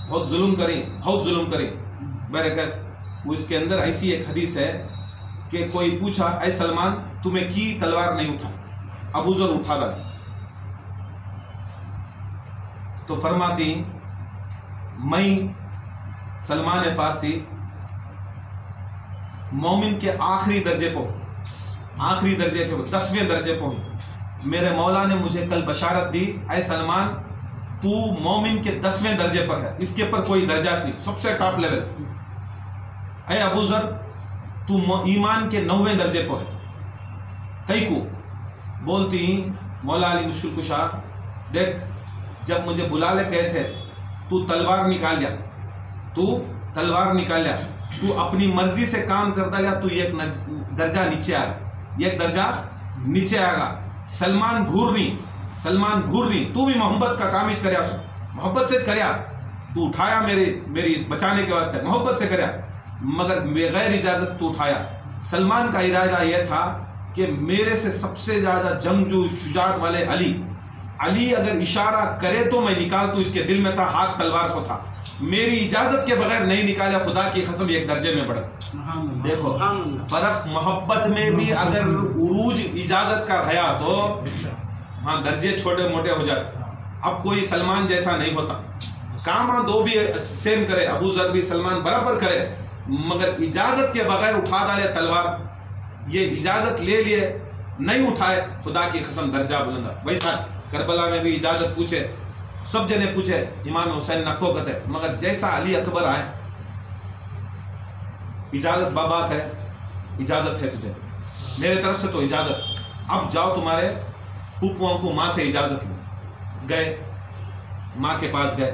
بہت ظلم کریں برکت۔ وہ اس کے اندر ایسی ایک حدیث ہے کہ کوئی پوچھا، اے سلمان تمہیں کی تلوار نہیں اٹھا، ابو ذر اٹھا دا، تو فرماتی میں سلمان فارسی مومن کے آخری درجے پہ ہوں، آخری درجے کے 10ویں درجے پہ ہوں، میرے مولا نے مجھے کل بشارت دی، اے سلمان تو مومن کے 10ویں درجے پر ہے، اس کے پر کوئی درجہ نہیں، سب سے ٹاپ لیول۔ اے ابو ذر تو ایمان کے 9ویں درجے پہ ہے، کئی کو بولتی مولا علی مشکل کشا، دیکھ جب مجھے بلا لے گئے تھے تو تلوار نکال لیا، تو اپنی مرضی سے کام کرتا لیا، تو ایک درجہ نیچے آ گا، سلمان گھور نہیں، تو بھی محبت کا کام اچ کریا، محبت سے کریا، تو اٹھایا میری بچانے کے واسطے، محبت سے کریا، مگر بغیر اجازت تو اٹھایا۔ سلمان کا ارادہ یہ تھا کہ میرے سے سب سے زیادہ جنگجو شجاعت والے علی اگر اشارہ کرے تو میں نکال، تو اس کے دل میں تھا، ہاتھ تلوار کو تھا، میری اجازت کے بغیر نہیں نکالا، خدا کی قسم ایک درجے میں بڑھا۔ دیکھو فرق محبت میں بھی اگر عروج اجازت کا رہا تو ہاں درجے چھوٹے موٹے ہو جاتے، اب کوئی سلمان جیسا نہیں ہوتا، کام دو بھی سیم کرے، ابو ذر بھی سلمان برابر کرے، مگر اجازت کے بغیر اٹھا ڈالے تلوار، یہ اجازت لے لیے نہیں اٹھائے، خدا کی قسم درجہ بلندہ۔ ویسا کربلا میں بھی اجازت پوچھے، سب جنے پوچھے، امام حسین نکو کہتے، مگر جیسا علی اکبر آئے، اجازت بابا کہے، اجازت ہے تجھے میرے طرف سے، تو اجازت، اب جاؤ تمہارے پھوپھوؤں کو ماں سے اجازت لو۔ گئے ماں کے پاس گئے،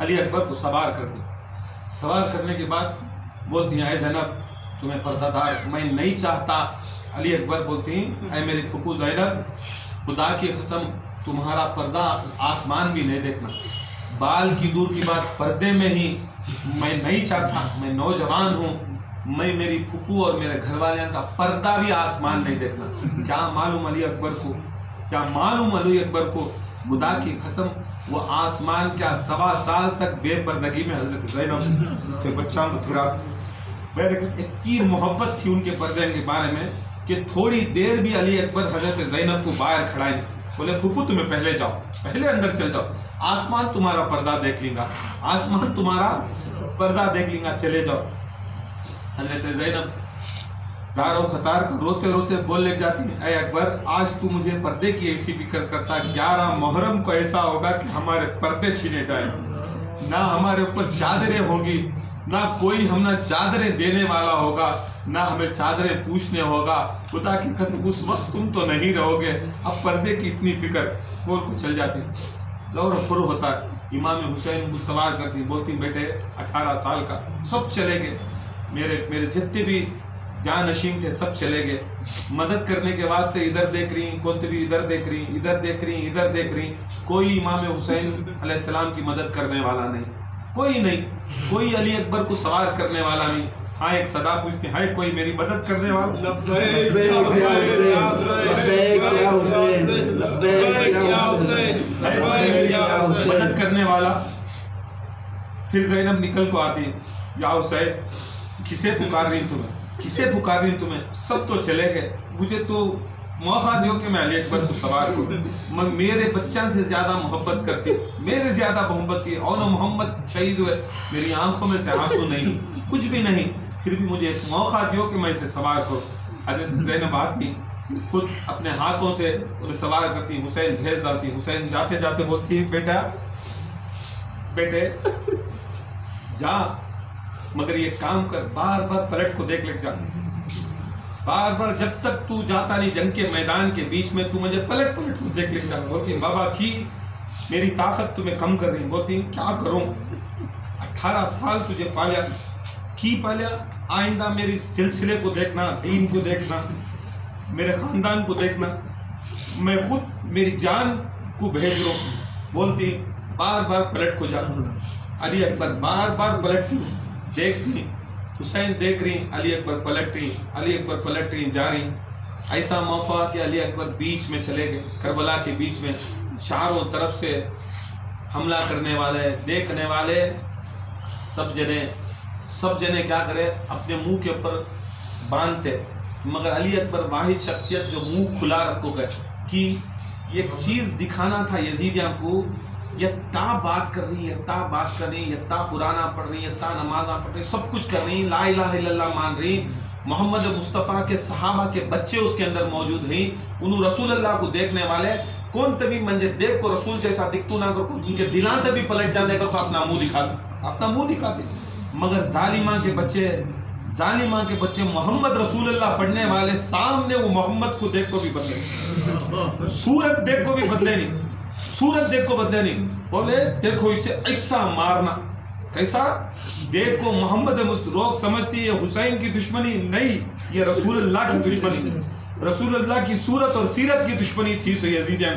علی اکبر کو سوار کر دی. سوار کرنے کے بعد بولتی ہیں اے زینب تمہیں پردہ دار میں نہیں چاہتا. علی اکبر بولتی ہیں اے میری پھپھو زینب خدا کی قسم تمہارا پردہ آسمان بھی نہیں دیکھنا. بال کی دور کی بات پردے میں ہی میں نہیں چاہتا. میں نوجوان ہوں, میں میری پھپھو اور میرے گھر والوں کا پردہ بھی آسمان نہیں دیکھنا. کیا معلوم علی اکبر کو, کیا معلوم علی اکبر کو خدا کی قسم وہ آسمان کیا 1.25 سال تک بے پردگی میں حضرت زینب کے بچوں کو پھرا. اتنی محبت تھی ان کے پردے کے بارے میں کہ تھوڑی دیر بھی علی اکبر حضرت زینب کو باہر کھڑائے. بولے پھپھو تمہیں پہلے جاؤ, پہلے اندر چل جاؤ, آسمان تمہارا پردہ دیکھ لیں گا, آسمان تمہارا پردہ دیکھ لیں گا, چلے جاؤ. حضرت زینب زار و خطار کا روتے روتے بولنے جاتی ہیں اے اکبر آج تو مجھے پردے کی ایسی فکر کرتا, 11 محرم کو ایسا ہوگا کہ ہمارے پردے چھینے جائیں, نہ ہمارے اوپر چادریں ہوگی, نہ کوئی ہم نہ چادریں دینے والا ہوگا, نہ ہمیں چادریں پوچھنے ہوگا. خدا کی قسم اس وقت تم تو نہیں رہو گے. اب پردے کی اتنی فکر بول کو چل جاتی. زور پر ہوتا ہے امام حسین کو سوار کرتی, بولتی بیٹے 18 سال کا سب چلے گئے, میرے جتنے بھی جانشین تھے سب چلے گئے. مدد کرنے کے واسطے ادھر دیکھ رہی, کون بھی ادھر دیکھ رہی, ادھر دیکھ رہی, ادھر دیکھ رہی. کوئی امام حسین علیہ السلام کی مدد کرنے والا نہیں, کوئی نہیں, کوئی علی اکبر کو سوار کرنے والا نہیں. ہاں ایک صدا پوچھتے ہیں کوئی میری مدد کرنے والا, مدد کرنے والا. پھر زینب نکل کو آتی یا حسین کسے پکار رہی تمہیں, کسے پکار رہی تمہیں, سب تو چلے گئے, مجھے تو موقع دیو کہ میں علی اکبر کو سوار کروں. میرے بچوں سے زیادہ محبت کرتی, میرے زیادہ محبت کی. اور محمد شہید ہوئے, میری آنکھوں میں سے آنسو نہیں, کچھ بھی نہیں, پھر بھی مجھے ایک موقع دیو کہ میں اسے سوار کروں. حضرت زینب آتی خود اپنے ہاتھوں سے انہیں سوار کرتی, حسین بھیج جاتی. حسین جاتے جاتے بولتی ہے بیٹا بیٹے جا, مگر یہ کام کر بار بار پلٹ کو دیکھ لے جا, بار بار جب تک تو جاتا نہیں جنگ کے میدان کے بیچ میں تو مجھے پلٹ پلٹ کو دیکھ لے جا. بولتی بابا کی میری طاقت تمہیں کم کر رہی. بولتی کیا کروں, 18 سال تجھے پالیا, کی پالیا, آئندہ میری سلسلے کو دیکھنا, دین کو دیکھنا, میرے خاندان کو دیکھنا, میں خود میری جان کو بھیج رہا ہوں. بولتی بار بار پلٹ کو جا. علی اکبر بار بار پلٹتی, دیکھتی, حسین دیکھ رہی, علی اکبر پلٹ رہی, علی اکبر پلٹ رہی, جا رہی. ایسا موقع کہ علی اکبر بیچ میں چلے گئے, کربلا کے بیچ میں, چاروں طرف سے حملہ کرنے والے, دیکھنے والے, سب جنے کیا کرے اپنے منہ کے اوپر باندھتے. مگر علی اکبر واحد شخصیت جو منہ کھلا رکھو گئے کہ ایک چیز دکھانا تھا یزیدیاں کو, یہ تا بات کر رہی ہے, تا بات کر رہی ہے, تا قرآن پڑھ رہی ہے, تا نمازاں پڑھ رہی, سب کچھ کر رہی, لا الہ الا اللہ مان رہی. محمد مصطفیٰ کے صحابہ کے بچے اس کے اندر موجود ہیں, انہوں رسول اللہ کو دیکھنے والے. کون تبھی منجے دیکھ کو رسول جیسا دکھتو نہ کر, ان کے دلان تبھی پلٹ جانے کر اپنا منہ دکھاتے, اپنا منہ دکھاتے. مگر ظالماں کے بچے محمد رسول اللہ پڑھنے والے سامنے وہ محمد کو دیکھ کو بھی بدلے, صورت دیکھ کو بھی بدلے نہیں, صورت دیکھ کو بدلے نہیں. بولے دیکھو اسے ایسا مارنا, کیسا دیکھو محمد لوگ سمجھتی ہے حسین کی دشمنی, نہیں, یہ رسول اللہ کی دشمنی, رسول اللہ کی صورت اور سیرت کی دشمنی تھی. سو یزیدیاں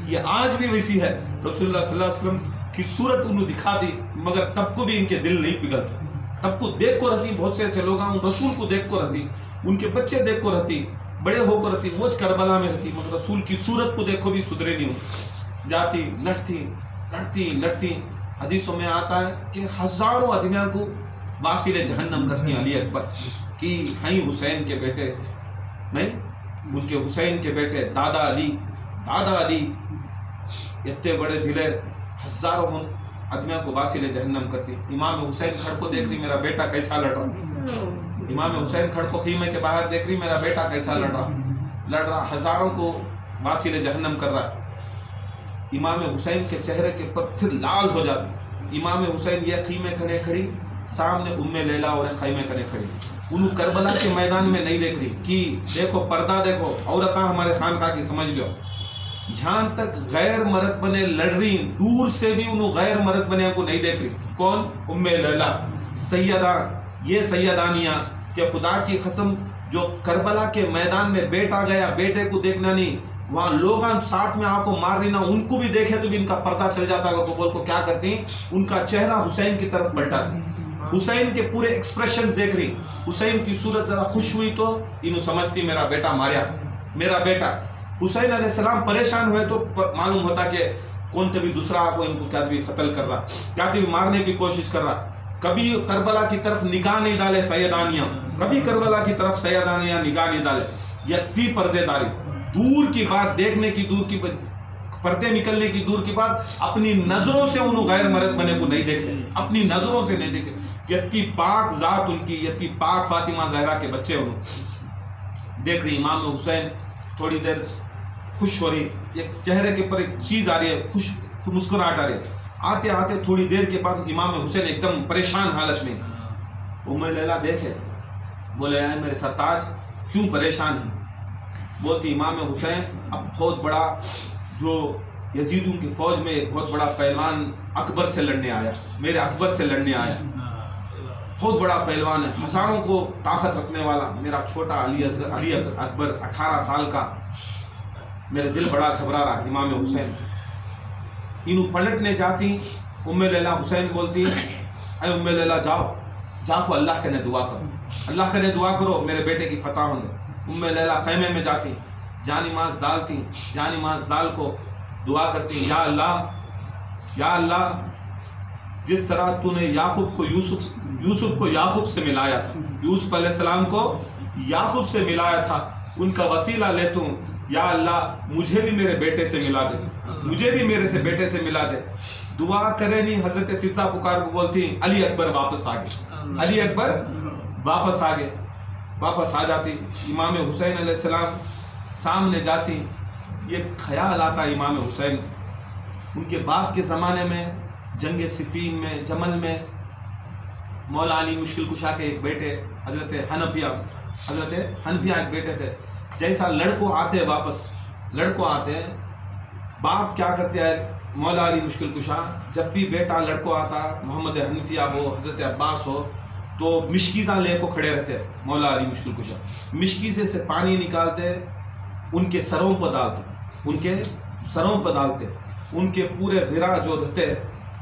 یہ آج بھی ویسی ہے. رسول اللہ صلی اللہ علیہ وسلم کی صورت انہوں دکھا دی, مگر تب کو بھی ان کے دل نہیں پگھلتے, تب کو دیکھ کو رہتی. بہت سے ایسے لوگ ہیں رسول کو دیکھ کو رہتی, ان کے بچے دیکھ کو رہتی, بڑے ہو کو رہتی, وہ کربلا میں رہتی, مگر رسول کی صورت کو دیکھو بھی سدھرے نہیں ہوں. جاتی لڑتی. حدیثوں میں آتا ہے کہ ہزاروں آدمیاں کو واصل جہنم کرتی ہیں علی اکبر کہ ہیں حسین کے بیٹے نہیں, ان کے حسین کے بیٹے دادا علی اتنے بڑے دلیر, ہزاروں آدمیاں کو واصل جہنم کرتی. امام حسین کھڑ کو دیکھ رہی, میرا بیٹا کیسا لڑ رہا. امام حسین کھڑ کو خیمے کے باہر دیکھ رہی, میرا بیٹا کیسا لڑ رہا, ہزاروں کو واصل جہنم کر رہا. امام حسین کے چہرے کے اوپر پھر لال ہو جاتی. امام حسین یہ خیمے کھڑے کھڑی, سامنے ام لیلا اور خیمے کھڑے کھڑی. انہوں کربلا کے میدان میں نہیں دیکھ رہی کہ دیکھو پردہ دیکھو, عورتاں ہمارے خانقاہ کی سمجھ لو, یہاں تک غیر مرد بنے لڑ رہی، دور سے بھی انہوں غیر مرد بنے کو نہیں دیکھ رہی. کون؟ ام لیلا سیدہ، یہ سیدانیاں کہ خدا کی قسم جو کربلا کے میدان میں بیٹا گیا، بیٹے کو دیکھنا نہیں، وہاں لوگ ساتھ میں آنکھوں مار رہی نا، ان کو بھی دیکھے تو بھی ان کا پردہ چل جاتا ہے. وہ کو کیا کرتی، ان کا چہرہ حسین کی طرف پلٹا، حسین کے پورے ایکسپریشن دیکھ رہی. حسین کی صورت ذرا خوش ہوئی تو انہوں سمجھتی میرا بیٹا ماریا، میرا بیٹا. حسین علیہ السلام پریشان ہوئے تو معلوم ہوتا کہ کون تبھی دوسرا کو ان کو کیا بھی قتل کر رہا، کیا بھی مارنے کی کوشش کر رہا. کبھی کربلا کی طرف نگاہ نہیں ڈالے سیدانیاں، کبھی کربلا کی طرف سیدانیاں نگاہ نہیں ڈالے. یکتی پردے داری، دور کی بات دیکھنے کی، دور کی پردے نکلنے کی دور کی بات، اپنی نظروں سے انہوں غیر مرد بنے کو نہیں دیکھے، اپنی نظروں سے نہیں دیکھے. یتی پاک ذات ان کی، یتی پاک فاطمہ زہرا کے بچے انہوں دیکھ رہی. امام حسین تھوڑی دیر خوش ہو رہی، ایک چہرے کے پر ایک چیز آ رہی ہے، خوش مسکراہٹ آ رہی ہے. آتے آتے تھوڑی دیر کے بعد امام حسین ایک دم پریشان حالت میں. ام لیلا دیکھے، بولے اے میرے سرتاج کیوں پریشان ہیں؟ بولتی امام حسین اب بہت بڑا جو یزیدوں کی فوج میں ایک بہت بڑا پہلوان اکبر سے لڑنے آیا، میرے اکبر سے لڑنے آیا، بہت بڑا پہلوان ہے، ہزاروں کو طاقت رکھنے والا. میرا چھوٹا علی اکبر 18 سال کا، میرے دل بڑا گھبرا رہا. امام حسین انہوں پلٹنے جاتی. ام لیلا حسین بولتی اے ام لیلا جاؤ، جا کو اللہ کے نے دعا کرو، اللہ کے نے دعا کرو میرے بیٹے کی فتح ہوں گے. ام لیلا خیمے میں جاتی، جان نماز ڈالتی، جان نماز ڈال کو دعا کرتی، یا اللہ، یا اللہ، جس طرح تو نے یعقوب کو یوسف کو یعقوب سے ملایا تھا، یوسف علیہ السلام کو یعقوب سے ملایا تھا، ان کا وسیلہ لیتا ہوں، یا اللہ مجھے بھی میرے بیٹے سے ملا دے، مجھے بھی میرے سے بیٹے سے ملا دے. دعا کرے نہیں، حضرت فضا پکار کو بولتی علی اکبر واپس آ گئے، علی اکبر واپس آ گئے، واپس آ جاتی. امام حسین علیہ السلام سامنے جاتی. یہ خیال آتا امام حسین، ان کے باپ کے زمانے میں جنگ صفین میں، جمل میں، مولا علی مشکل کشا کے ایک بیٹے حضرت حنفیہ ایک بیٹے تھے. جیسا لڑکوں آتے واپس، لڑکوں آتے باپ کیا کرتے ہیں، مولا علی مشکل کشا جب بھی بیٹا لڑکوں آتا، محمد حنفیہ ہو، حضرت عباس ہو، تو مشکیزاں لے کو کھڑے رہتے. مولا علی مشکل کشا مشکیزے سے پانی نکالتے، ان کے سروں پر ڈالتے، ان کے سروں پر ڈالتے، ان کے پورے غرا جو رہتے،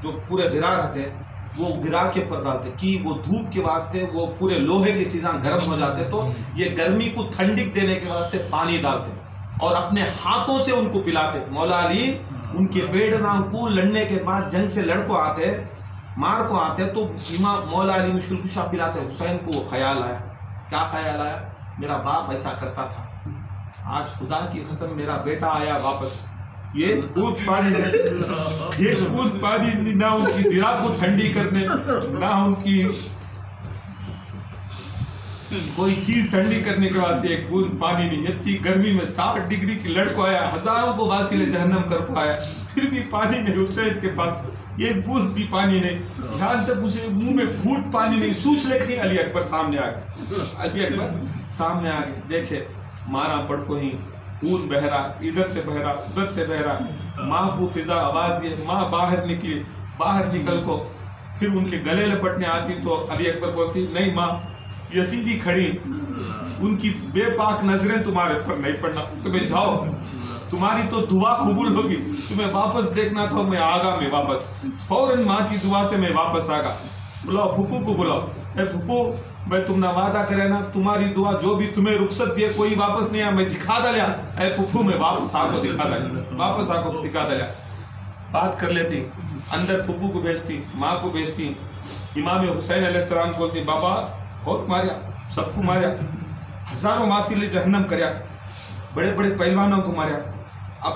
جو پورے غرا رہتے وہ غرا کے پر ڈالتے کہ وہ دھوپ کے واسطے وہ پورے لوہے کی چیزاں گرم ہو جاتے، تو یہ گرمی کو ٹھنڈک دینے کے واسطے پانی ڈالتے اور اپنے ہاتھوں سے ان کو پلاتے. مولا علی ان کے بیٹا کو لڑنے کے بعد جنگ سے لڑکوں آتے، مار کو آتے تو امام مولا علی مشکل کشا پلاتے. حسین کو وہ خیال آیا، کیا خیال آیا، میرا باپ ایسا کرتا تھا، آج خدا کی قسم میرا بیٹا آیا واپس، یہ دودھ پانی نہ ان کی زرا کو ٹھنڈی کرنے، نہ ان کی کوئی چیز ٹھنڈی کرنے کے واسطے ایک بوند پانی نہیں. اتنی گرمی میں 60 ڈگری کی لڑکوں آیا، ہزاروں کو واصل جہنم کر کو آیا، پھر بھی پانی نہیں حسین کے پاس، ایک بوند بھی پانی نہیں. یہاں تک اسے منہ میں گھونٹ پانی نہیں. سوچ لے کہ علی اکبر سامنے آ گئے، علی اکبر سامنے آ گئے، دیکھے مارا پڑ کو ہی خون بہ رہا، ادھر سے بہ رہا، ادھر سے بہ رہا. ماں کو فضا آواز دیے، ماں باہر نکلی، باہر نکل کو پھر ان کے گلے لپٹنے آتی تو علی اکبر بولتی نہیں ماں، یہ سیدھی کھڑی، ان کی بے پاک نظریں تمہارے پر نہیں پڑنا، تمہیں جاؤ، تمہاری تو دعا قبول ہوگی، تمہیں واپس دیکھنا تو میں آگا، میں واپس فوراً ماں کی دعا سے میں واپس آگا. بلاؤ پھپھو کو، بلاؤ، اے پھپھو میں تم نے وعدہ کرے نا، تمہاری دعا جو بھی تمہیں رخصت دیے کوئی واپس نہیں آیا، میں دکھا دلیا، اے پھپھو میں واپس آ کو دکھا دلیا، واپس آ کو دکھا دلیا. بات کر لیتی، اندر پھپھو کو بھیجتی، ماں کو بھیجتی. امام حسین علیہ السلام بولتی بابا بہت ماریا، سب کو ماریا، ہزاروں واصل جہنم کریا، بڑے بڑے پہلوانوں کو ماریا، اب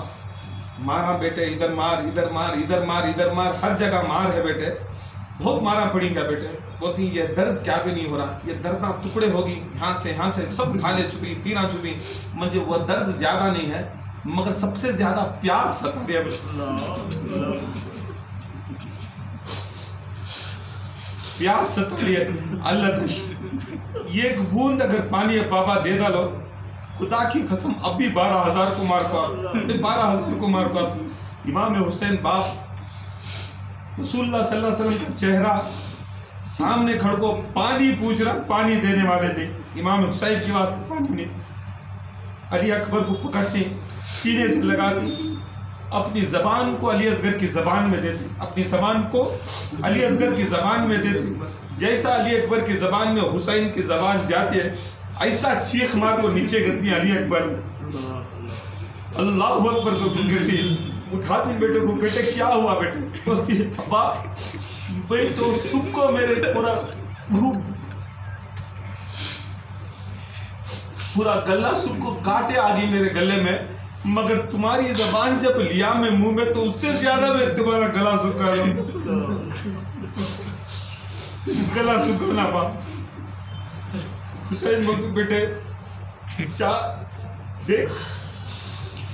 مارا بیٹے، ادھر مار، ادھر مار، ادھر مار، ادھر مار، ہر جگہ مار ہے بیٹے، بہت مارا پڑی کیا بیٹے. بولتی یہ درد کیا بھی نہیں ہو رہا، یہ درد نہ ٹکڑے ہوگی، یہاں سے سب کھالے چھپی، تیرہ چھپی، مجھے وہ درد زیادہ نہیں ہے مگر سب سے زیادہ پیاس ستا رہی ہے، پیاس ستا رہی ہے. اللہ ایک بوند اگر پانی بابا دے ڈالو، خدا کی قسم اب بھی 12,000 کو مارتا، 12,000 کو مارتا۔ امام حسین باپ رسول اللہ صلی اللہ علیہ وسلم کا چہرہ سامنے کھڑ کو پانی پوچھ رہا، پانی دینے والے نہیں، امام حسین کی واسطے پانی نہیں۔ علی اکبر کو پکڑتی، سینے سے لگاتی، اپنی زبان کو علی اصغر کی زبان میں دیتی، اپنی زبان کو علی اصغر کی زبان میں دیتی۔ جیسا علی اکبر کی زبان میں حسین کی زبان جاتی ہے، ایسا چیخ مار کو نیچے گرتی علی اکبر، اللہ اکبر کو گرتی، اٹھاتی بیٹے کو، بیٹے کیا ہوا بیٹے؟ بولتی ہے ابا بھائی تو سب کو میرے پورا گلا سب کو کاٹے آ گئی میرے گلے میں، مگر تمہاری زبان جب لیا میں منہ میں تو اس سے زیادہ میں تمہارا گلا سکھا لوں، گلا سکھانا پا۔ حسین بولتے بیٹے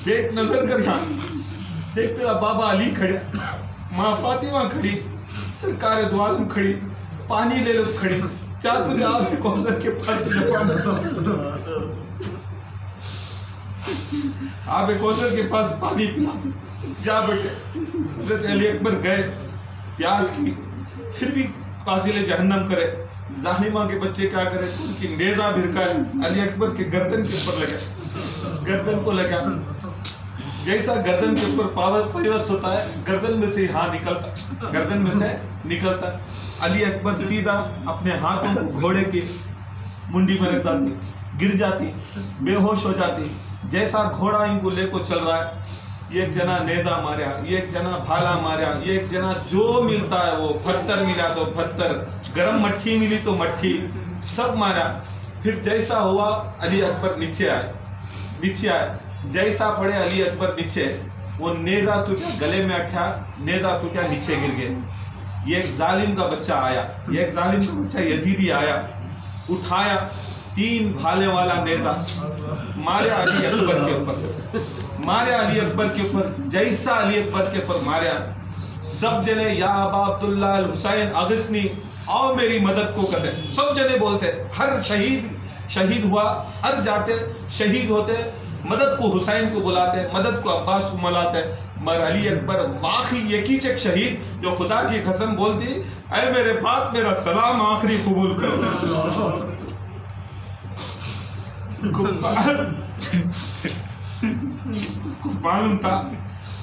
دیکھ نظر کر یہاں، دیکھ تیرا بابا علی کھڑا، ماں فاطمہ کھڑی، سرکار دو عالم کھڑی، پانی لے لو کھڑی، چاہ تجھے آب کوثر کے پاس آب کوثر کے پاس پانی پلا دو، جا بیٹے۔ حضرت علی اکبر گئے، پیاس کی، پھر بھی قاصل جہنم کرے، ظالمہ کے بچے کیا کرے، ان کی نیزہ بھرکائے، علی اکبر کے گردن کے اوپر لگے، گردن کو لگا، جیسا گردن کے اوپر پاور پیوست ہوتا ہے، گردن میں سے ہاں نکلتا، گردن میں سے نکلتا۔ علی اکبر سیدھا اپنے ہاتھوں کو گھوڑے کی منڈی میں رکھ دیتی، گر جاتی، بے ہوش ہو جاتی۔ جیسا گھوڑا ان کو لے کو چل رہا ہے، یہ ایک جنا نیزہ ماریا، یہ ایک جنا بھالا ماریا، یہ ایک جنا جو ملتا ہے وہ، پتھر ملا تو پتھر، گرم مٹھی ملی تو مٹھی، سب مارا۔ پھر جیسا ہوا علی اکبر نیچے آئے، جیسا پڑے علی اکبر نیچے، وہ نیزہ ٹوٹا، گلے میں اٹھا، نیزہ ٹوٹا، نیچے گر گئے۔ یہ ایک ظالم کا بچہ آیا، یزیدی آیا، اٹھایا، 3 بھالے والا نیزہ ماریا علی اکبر کے اوپر، جیسا علی اکبر کے اوپر ماریا، سب جنے یا ابا عبداللہ الحسین اغثنی، آؤ میری مدد کو کرے، سب جنے بولتے، ہر شہید ہوا، ہر جاتے شہید ہوتے، مدد کو حسین کو بلاتے، مدد کو عباس کو ملاتے، مگر علی اکبر آخری یکی چک شہید جو خدا کی قسم بولتی، اے میرے باپ میرا سلام آخری قبول کرو۔ کو معلوم تھا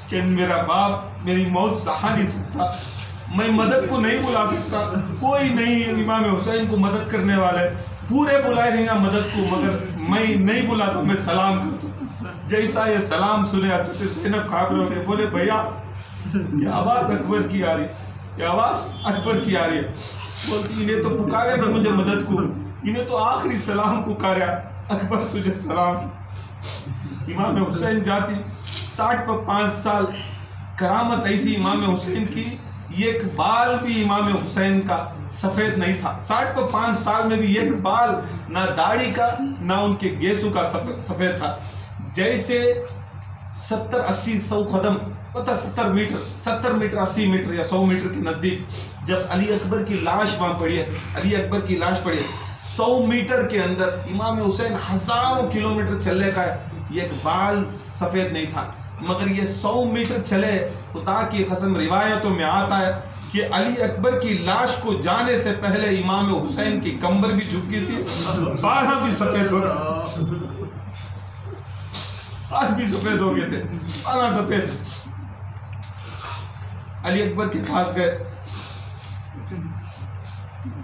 کہ میرا باپ میری موت سہا نہیں سکتا، میں مدد کو نہیں بلا سکتا، کوئی نہیں امام حسین کو مدد کرنے والے، پورے بلائے رہیں گا مدد کو، مگر میں نہیں بلاتا، میں سلام کرتا۔ جیسا یہ سلام سنے حضرت زینب کھابر ہو گئے، بولے بھیا یہ آواز اکبر کی آ رہی ہے، یہ آواز اکبر کی آ رہی ہے، بولتی انہیں تو پکارے نا مجھے مدد کو، انہیں تو آخری سلام پکاریا، اکبر تجھے سلام۔ امام حسین جاتی، 60 پر 5 سال کرامت ایسی امام حسین کی، ایک بال بھی امام حسین کا سفید نہیں تھا، 60 پر 5 سال میں بھی ایک بال نہ داڑھی کا نہ ان کے گیسو کا سفید تھا۔ جیسے 70-80-100 قدم، پتہ 70 میٹر 80 میٹر یا 100 میٹر کے نزدیک جب علی اکبر کی لاش وہاں پڑی ہے، علی اکبر کی لاش پڑی ہے، 100 میٹر کے اندر امام حسین ہزاروں کلومیٹر چلنے کا ہے، یہ ایک بال سفید نہیں تھا، مگر یہ 100 میٹر چلے، خدا کی قسم روایتوں میں آتا ہے کہ علی اکبر کی لاش کو جانے سے پہلے امام حسین کی کمر بھی جھک گئی تھی، بال بھی سفید ہو گئے، بال بھی سفید ہو گئے تھے، بال سفید۔ علی اکبر کے پاس گئے،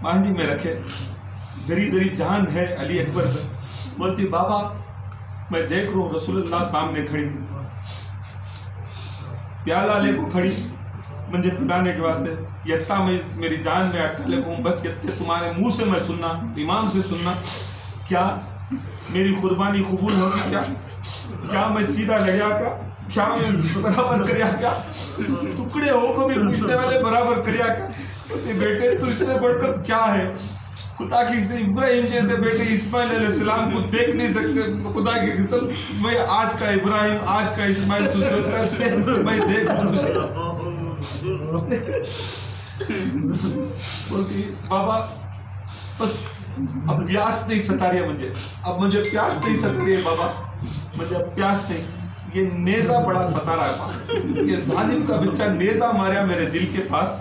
مانڈی میں رکھے، ذری جان ہے علی اکبر پر، بولتی بابا میں دیکھ رہا ہوں رسول اللہ سامنے کھڑی، پیالہ لے کو کھڑی مجھے پلانے کے واسطے، یتا میں میری جان میں اٹکا لے کو ہوں، بس یتے تمہارے منہ سے میں سننا، امام سے سننا، کیا میری قربانی قبول ہوگی؟ کیا میں سیدھا لگیا کیا میں برابر کریا کیا؟ ٹکڑے ہو کو بھی پوچھنے والے برابر کریا کیا؟ بیٹے تو اس سے بڑھ کر کیا ہے؟ خدا کی قسم ابراہیم جیسے بیٹے اسماعیل علیہ السلام کو دیکھ نہیں سکتے، خدا کی قسم میں آج کا ابراہیم آج کا اسماعیل میں دیکھ بولتی بابا بس اب پیاس نہیں ستا رہی ہے مجھے پیاس نہیں ستا رہی ہے بابا، مجھے اب پیاس نہیں. یہ نیزہ بڑا ستا رہا ہے، یہ ظالم کا بچہ نیزہ ماریا میرے دل کے پاس،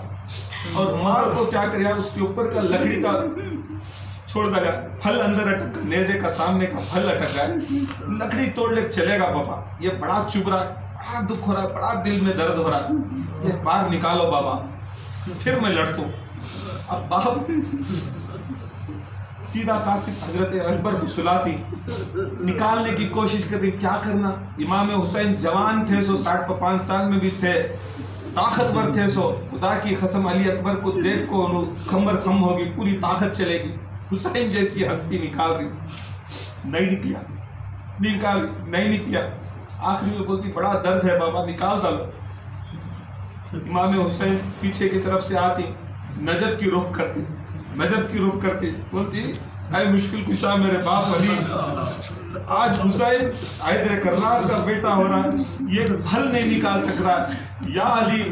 اور مار کو کیا کریا اس کے اوپر کا لکڑی کا چھوڑ دیا، پھل اندر اٹک، نیزے کا سامنے کا پھل اٹک رہا ہے، لکڑی توڑ لے چلے گا بابا. یہ بڑا چبھ رہا ہے، بڑا دکھ ہو رہا ہے، بڑا دل میں درد ہو رہا ہے، یہ باہر نکالو بابا، پھر میں لڑتوں. اب باپ سیدھا قاسم حضرت اکبر کو سلاتی، نکالنے کی کوشش کرتی، کیا کرنا. امام حسین جوان تھے، 60-65 سال میں بھی تھے، طاقتور تھے. خدا کی قسم علی اکبر کو دیکھ کو کمر خم ہوگی، پوری طاقت چلے گی. حسین جیسی ہستی نکال رہی، نہیں نکلیا. آخری میں بولتی بڑا درد ہے بابا، نکال ڈالو. امام حسین پیچھے کی طرف سے آتی، نجف کی رخ کرتی، بولتی اے مشکل کشا میرے باپ علی، آج حسین حیدر کرار کا بیٹا ہو رہا ہے، یہ پھل نہیں نکال سک رہا. یا علی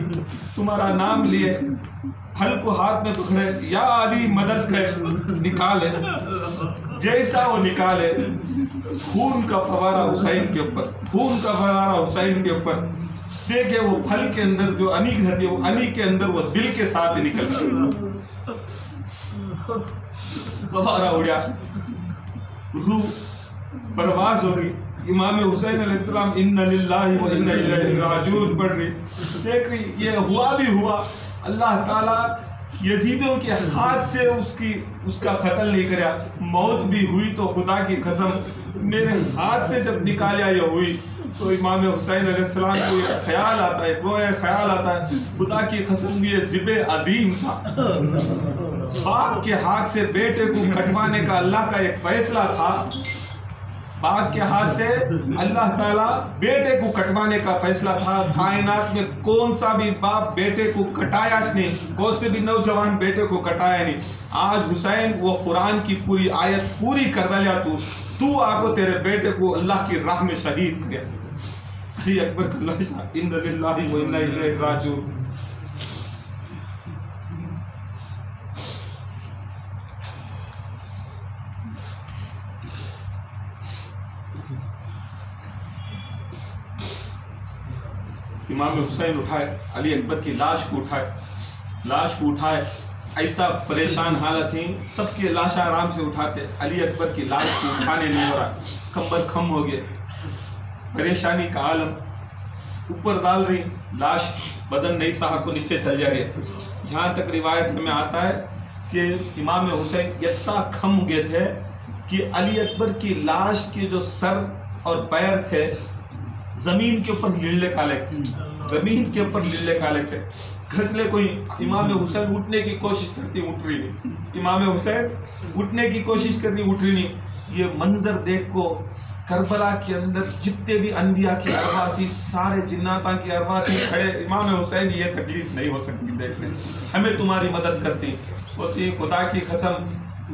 تمہارا نام لیے پھل کو ہاتھ میں پکڑے، یا علی مدد کر، نکالے. جیسا وہ نکالے، خون کا فوارہ حسین کے اوپر، دیکھے وہ پھل کے اندر جو انی رہتی ہے، وہ انی کے اندر وہ دل کے ساتھ نکل گئی. فوارہ اڑیا، روح پرواز ہوگی. امام حسین علیہ السلام ان للہ و انا الیہ راجعون پڑھ رہی، دیکھ رہی یہ ہوا بھی ہوا. اللہ تعالیٰ یزیدوں کے ہاتھ سے اس کا قتل نہیں کریا، موت بھی ہوئی تو خدا کی قسم میرے ہاتھ سے جب نکالیا یہ ہوئی. تو امام حسین علیہ السلام کو یہ خیال آتا ہے، وہ خیال آتا ہے خدا کی قسم یہ ذبح عظیم تھا. باپ کے ہاتھ سے بیٹے کو کٹوانے کا اللہ کا ایک فیصلہ تھا. باپ کے ہاتھ سے اللہ تعالیٰ بیٹے کو کٹوانے کا فیصلہ تھا. کائنات میں کون سا بھی باپ بیٹے کو کٹایا نہیں، کون سے بھی نوجوان بیٹے کو کٹایا نہیں. آج حسین وہ قرآن کی پوری آیت پوری کر دیا، تو آگو تیرے بیٹے کو اللہ کی راہ میں شہید کرے. علی اکبر کا لہجہ ان للہ و انا الیہ راجعون. امام حسین اٹھائے، علی اکبر کی لاش کو اٹھائے. ایسا پریشان حالت تھی، سب کی لاش آرام سے اٹھاتے، علی اکبر کی لاش کو اٹھانے نہیں ہو رہا، کمر خم ہو گئے، پریشانی کا عالم. اوپر ڈال رہی لاش، وزن نہیں سہا کو نیچے چل جا رہی ہے. یہاں تک روایت میں آتا ہے کہ امام حسین اتنا کھم گئے تھے کہ علی اکبر کی لاش کے جو سر اور پیر تھے زمین کے اوپر للے کالے تھے. گھسلے کوئی. امام حسین اٹھنے کی کوشش کرتی، اٹھ رہی نہیں. امام حسین اٹھنے کی کوشش کرتی، اٹھ رہی نہیں. یہ منظر دیکھ کو کربلا کے اندر جتنے بھی انبیاء کی ارواح تھی، سارے جناتاں کی ارواح تھی کھڑے. امام حسین یہ تکلیف نہیں ہو سکتی دیکھنے، ہمیں تمہاری مدد کرتی ہوتی. خدا کی قسم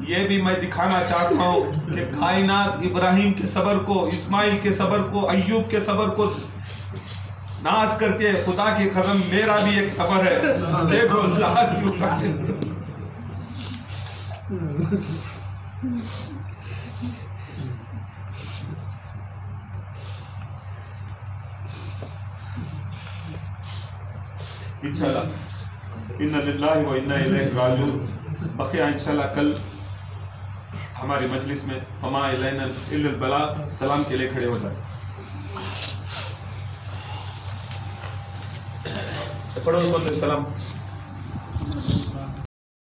یہ بھی میں دکھانا چاہتا ہوں کہ کائنات ابراہیم کے صبر کو، اسماعیل کے صبر کو، ایوب کے صبر کو ناز کرتے ہیں. خدا کی قسم میرا بھی ایک صبر ہے. دیکھو لاش اٹھا سے انشاءاللہ ان للہ و انا الیہ راجعون. بقیہ انشاءاللہ کل ہماری مجلس میں وما الینا الا البلاغ سلام کے لیے کھڑے ہو جائیں. پڑھو سلام.